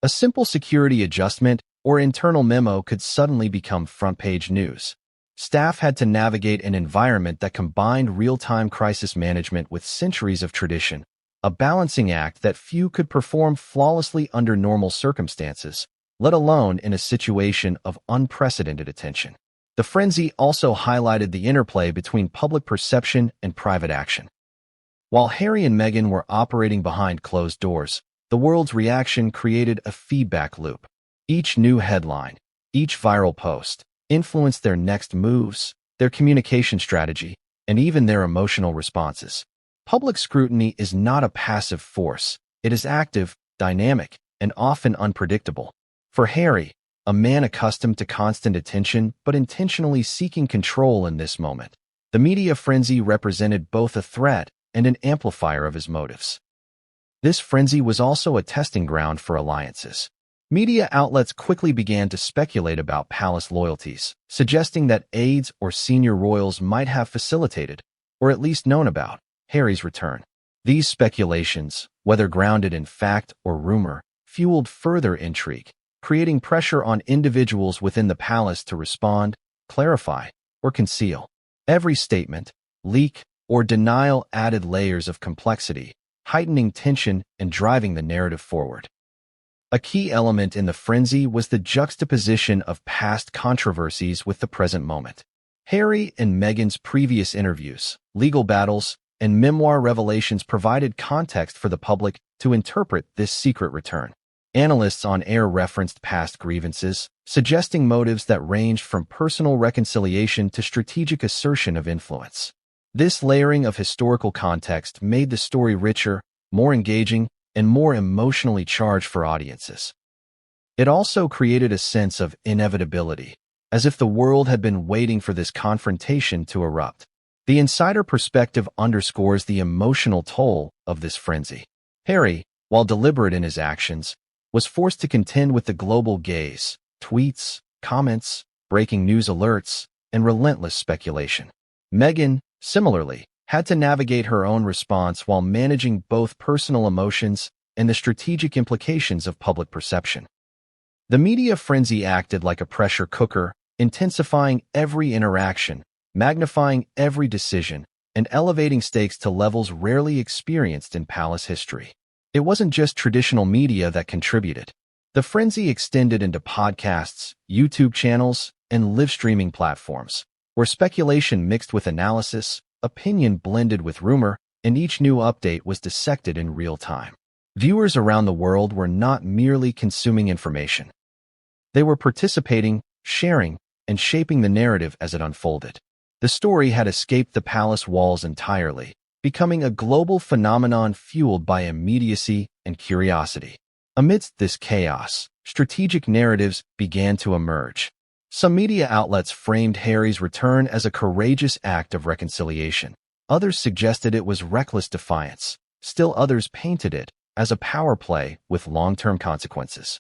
A simple security adjustment or internal memo could suddenly become front-page news. Staff had to navigate an environment that combined real-time crisis management with centuries of tradition, a balancing act that few could perform flawlessly under normal circumstances, let alone in a situation of unprecedented attention. The frenzy also highlighted the interplay between public perception and private action. While Harry and Meghan were operating behind closed doors, the world's reaction created a feedback loop. Each new headline, each viral post, influenced their next moves, their communication strategy, and even their emotional responses. Public scrutiny is not a passive force. It is active, dynamic, and often unpredictable. For Harry, a man accustomed to constant attention but intentionally seeking control in this moment, the media frenzy represented both a threat and an amplifier of his motives. This frenzy was also a testing ground for alliances. Media outlets quickly began to speculate about palace loyalties, suggesting that aides or senior royals might have facilitated, or at least known about, Harry's return. These speculations, whether grounded in fact or rumor, fueled further intrigue, creating pressure on individuals within the palace to respond, clarify, or conceal. Every statement, leak, or denial added layers of complexity, heightening tension and driving the narrative forward. A key element in the frenzy was the juxtaposition of past controversies with the present moment. Harry and Meghan's previous interviews, legal battles, and memoir revelations provided context for the public to interpret this secret return. Analysts on air referenced past grievances, suggesting motives that ranged from personal reconciliation to strategic assertion of influence. This layering of historical context made the story richer, more engaging, and more emotionally charged for audiences. It also created a sense of inevitability, as if the world had been waiting for this confrontation to erupt. The insider perspective underscores the emotional toll of this frenzy. Harry, while deliberate in his actions, was forced to contend with the global gaze, tweets, comments, breaking news alerts, and relentless speculation. Meghan, similarly, had to navigate her own response while managing both personal emotions and the strategic implications of public perception. The media frenzy acted like a pressure cooker, intensifying every interaction, magnifying every decision, and elevating stakes to levels rarely experienced in palace history. It wasn't just traditional media that contributed. The frenzy extended into podcasts, YouTube channels, and live streaming platforms, where speculation mixed with analysis, opinion blended with rumor, and each new update was dissected in real time. Viewers around the world were not merely consuming information. They were participating, sharing, and shaping the narrative as it unfolded. The story had escaped the palace walls entirely, becoming a global phenomenon fueled by immediacy and curiosity. Amidst this chaos, strategic narratives began to emerge. Some media outlets framed Harry's return as a courageous act of reconciliation. Others suggested it was reckless defiance. Still others painted it as a power play with long-term consequences.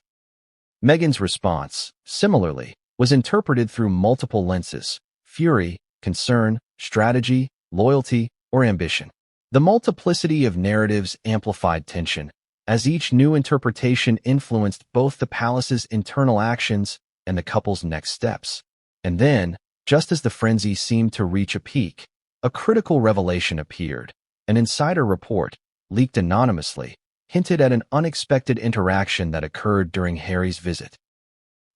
Meghan's response, similarly, was interpreted through multiple lenses: fury, concern, strategy, loyalty, or ambition. The multiplicity of narratives amplified tension, as each new interpretation influenced both the palace's internal actions and the couple's next steps. And then, just as the frenzy seemed to reach a peak, a critical revelation appeared. An insider report, leaked anonymously, hinted at an unexpected interaction that occurred during Harry's visit.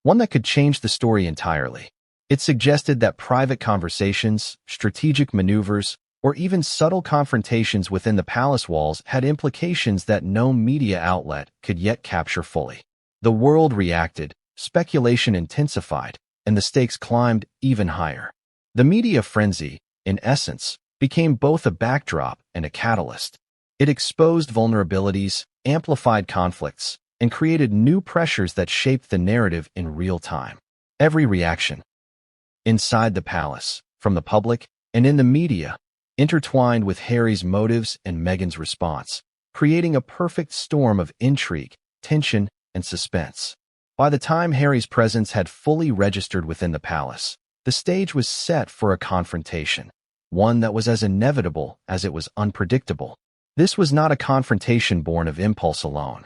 One that could change the story entirely. It suggested that private conversations, strategic maneuvers, or even subtle confrontations within the palace walls had implications that no media outlet could yet capture fully. The world reacted, speculation intensified, and the stakes climbed even higher. The media frenzy, in essence, became both a backdrop and a catalyst. It exposed vulnerabilities, amplified conflicts, and created new pressures that shaped the narrative in real time. Every reaction, inside the palace, from the public, and in the media, intertwined with Harry's motives and Meghan's response, creating a perfect storm of intrigue, tension, and suspense. By the time Harry's presence had fully registered within the palace, the stage was set for a confrontation, one that was as inevitable as it was unpredictable. This was not a confrontation born of impulse alone.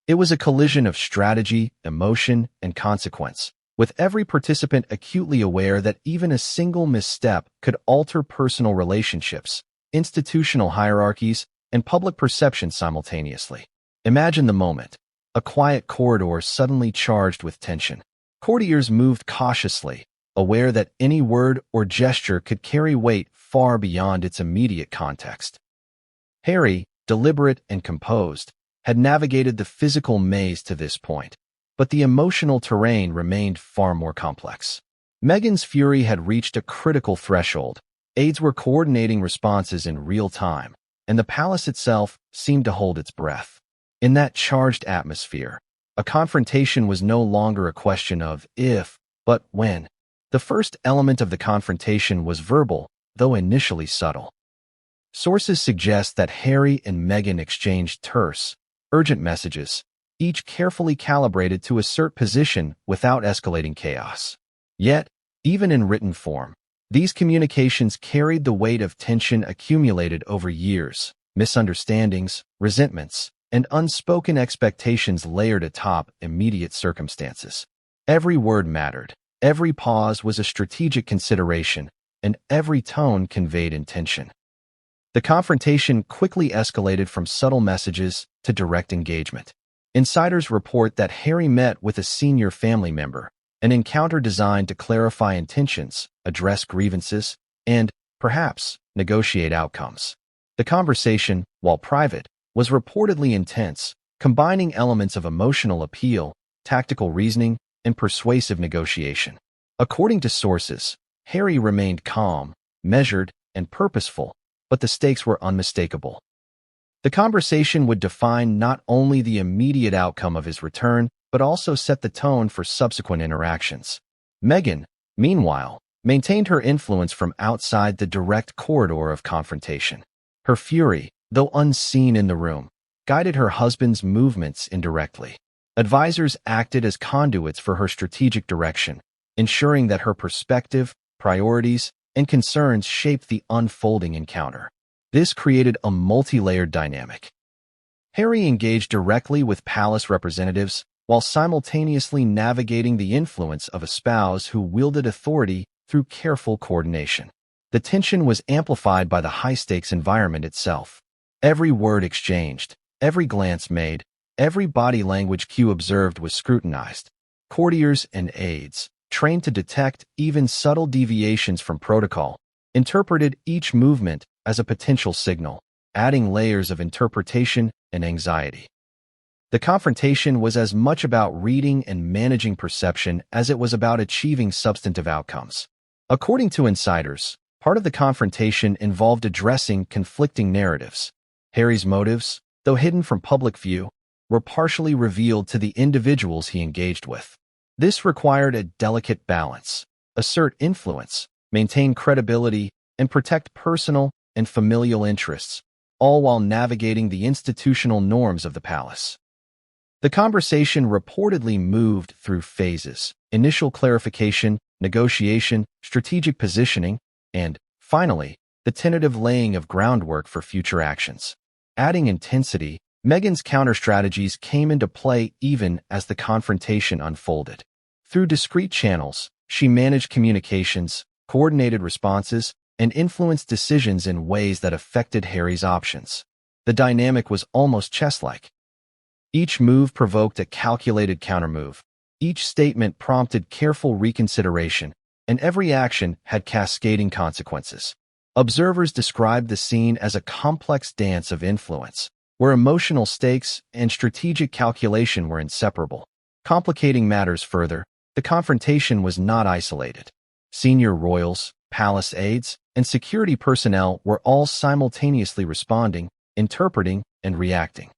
It was a collision of strategy, emotion, and consequence, with every participant acutely aware that even a single misstep could alter personal relationships, institutional hierarchies, and public perception simultaneously. Imagine the moment. A quiet corridor suddenly charged with tension. Courtiers moved cautiously, aware that any word or gesture could carry weight far beyond its immediate context. Harry, deliberate and composed, had navigated the physical maze to this point, but the emotional terrain remained far more complex. Meghan's fury had reached a critical threshold. Aides were coordinating responses in real time, and the palace itself seemed to hold its breath. In that charged atmosphere, a confrontation was no longer a question of if, but when. The first element of the confrontation was verbal, though initially subtle. Sources suggest that Harry and Meghan exchanged terse, urgent messages, each carefully calibrated to assert position without escalating chaos. Yet, even in written form, these communications carried the weight of tension accumulated over years, misunderstandings, resentments, and unspoken expectations layered atop immediate circumstances. Every word mattered, every pause was a strategic consideration, and every tone conveyed intention. The confrontation quickly escalated from subtle messages to direct engagement. Insiders report that Harry met with a senior family member, an encounter designed to clarify intentions, address grievances, and, perhaps, negotiate outcomes. The conversation, while private, was reportedly intense, combining elements of emotional appeal, tactical reasoning, and persuasive negotiation. According to sources, Harry remained calm, measured, and purposeful, but the stakes were unmistakable. The conversation would define not only the immediate outcome of his return, but also set the tone for subsequent interactions. Meghan, meanwhile, maintained her influence from outside the direct corridor of confrontation. Her fury, though unseen in the room, guided her husband's movements indirectly. Advisors acted as conduits for her strategic direction, ensuring that her perspective, priorities, and concerns shaped the unfolding encounter. This created a multi-layered dynamic. Harry engaged directly with palace representatives, while simultaneously navigating the influence of a spouse who wielded authority through careful coordination. The tension was amplified by the high-stakes environment itself. Every word exchanged, every glance made, every body language cue observed was scrutinized. Courtiers and aides, trained to detect even subtle deviations from protocol, interpreted each movement as a potential signal, adding layers of interpretation and anxiety. The confrontation was as much about reading and managing perception as it was about achieving substantive outcomes. According to insiders, part of the confrontation involved addressing conflicting narratives. Harry's motives, though hidden from public view, were partially revealed to the individuals he engaged with. This required a delicate balance: assert influence, maintain credibility, and protect personal and familial interests, all while navigating the institutional norms of the palace. The conversation reportedly moved through phases: initial clarification, negotiation, strategic positioning, and, finally, the tentative laying of groundwork for future actions. Adding intensity, Meghan's counter-strategies came into play even as the confrontation unfolded. Through discreet channels, she managed communications, coordinated responses, and influenced decisions in ways that affected Harry's options. The dynamic was almost chess-like. Each move provoked a calculated countermove. Each statement prompted careful reconsideration, and every action had cascading consequences. Observers described the scene as a complex dance of influence, where emotional stakes and strategic calculation were inseparable. Complicating matters further, the confrontation was not isolated. Senior royals, palace aides, and security personnel were all simultaneously responding, interpreting, and reacting.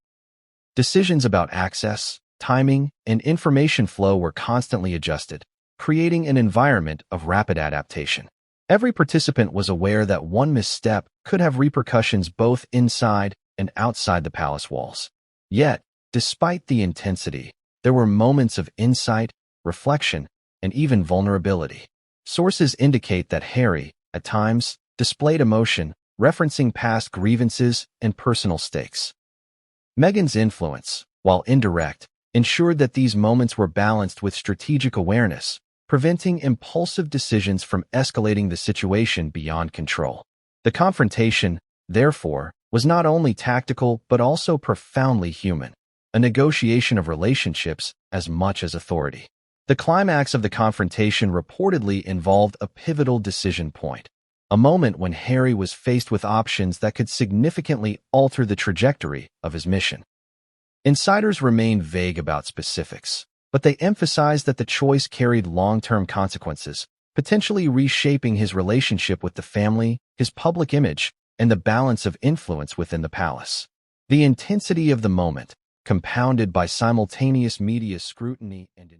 Decisions about access, timing, and information flow were constantly adjusted, creating an environment of rapid adaptation. Every participant was aware that one misstep could have repercussions both inside and outside the palace walls. Yet, despite the intensity, there were moments of insight, reflection, and even vulnerability. Sources indicate that Harry, at times, displayed emotion, referencing past grievances and personal stakes. Meghan's influence, while indirect, ensured that these moments were balanced with strategic awareness, preventing impulsive decisions from escalating the situation beyond control. The confrontation, therefore, was not only tactical but also profoundly human, a negotiation of relationships as much as authority. The climax of the confrontation reportedly involved a pivotal decision point, a moment when Harry was faced with options that could significantly alter the trajectory of his mission. Insiders remained vague about specifics, but they emphasized that the choice carried long-term consequences, potentially reshaping his relationship with the family, his public image, and the balance of influence within the palace. The intensity of the moment, compounded by simultaneous media scrutiny and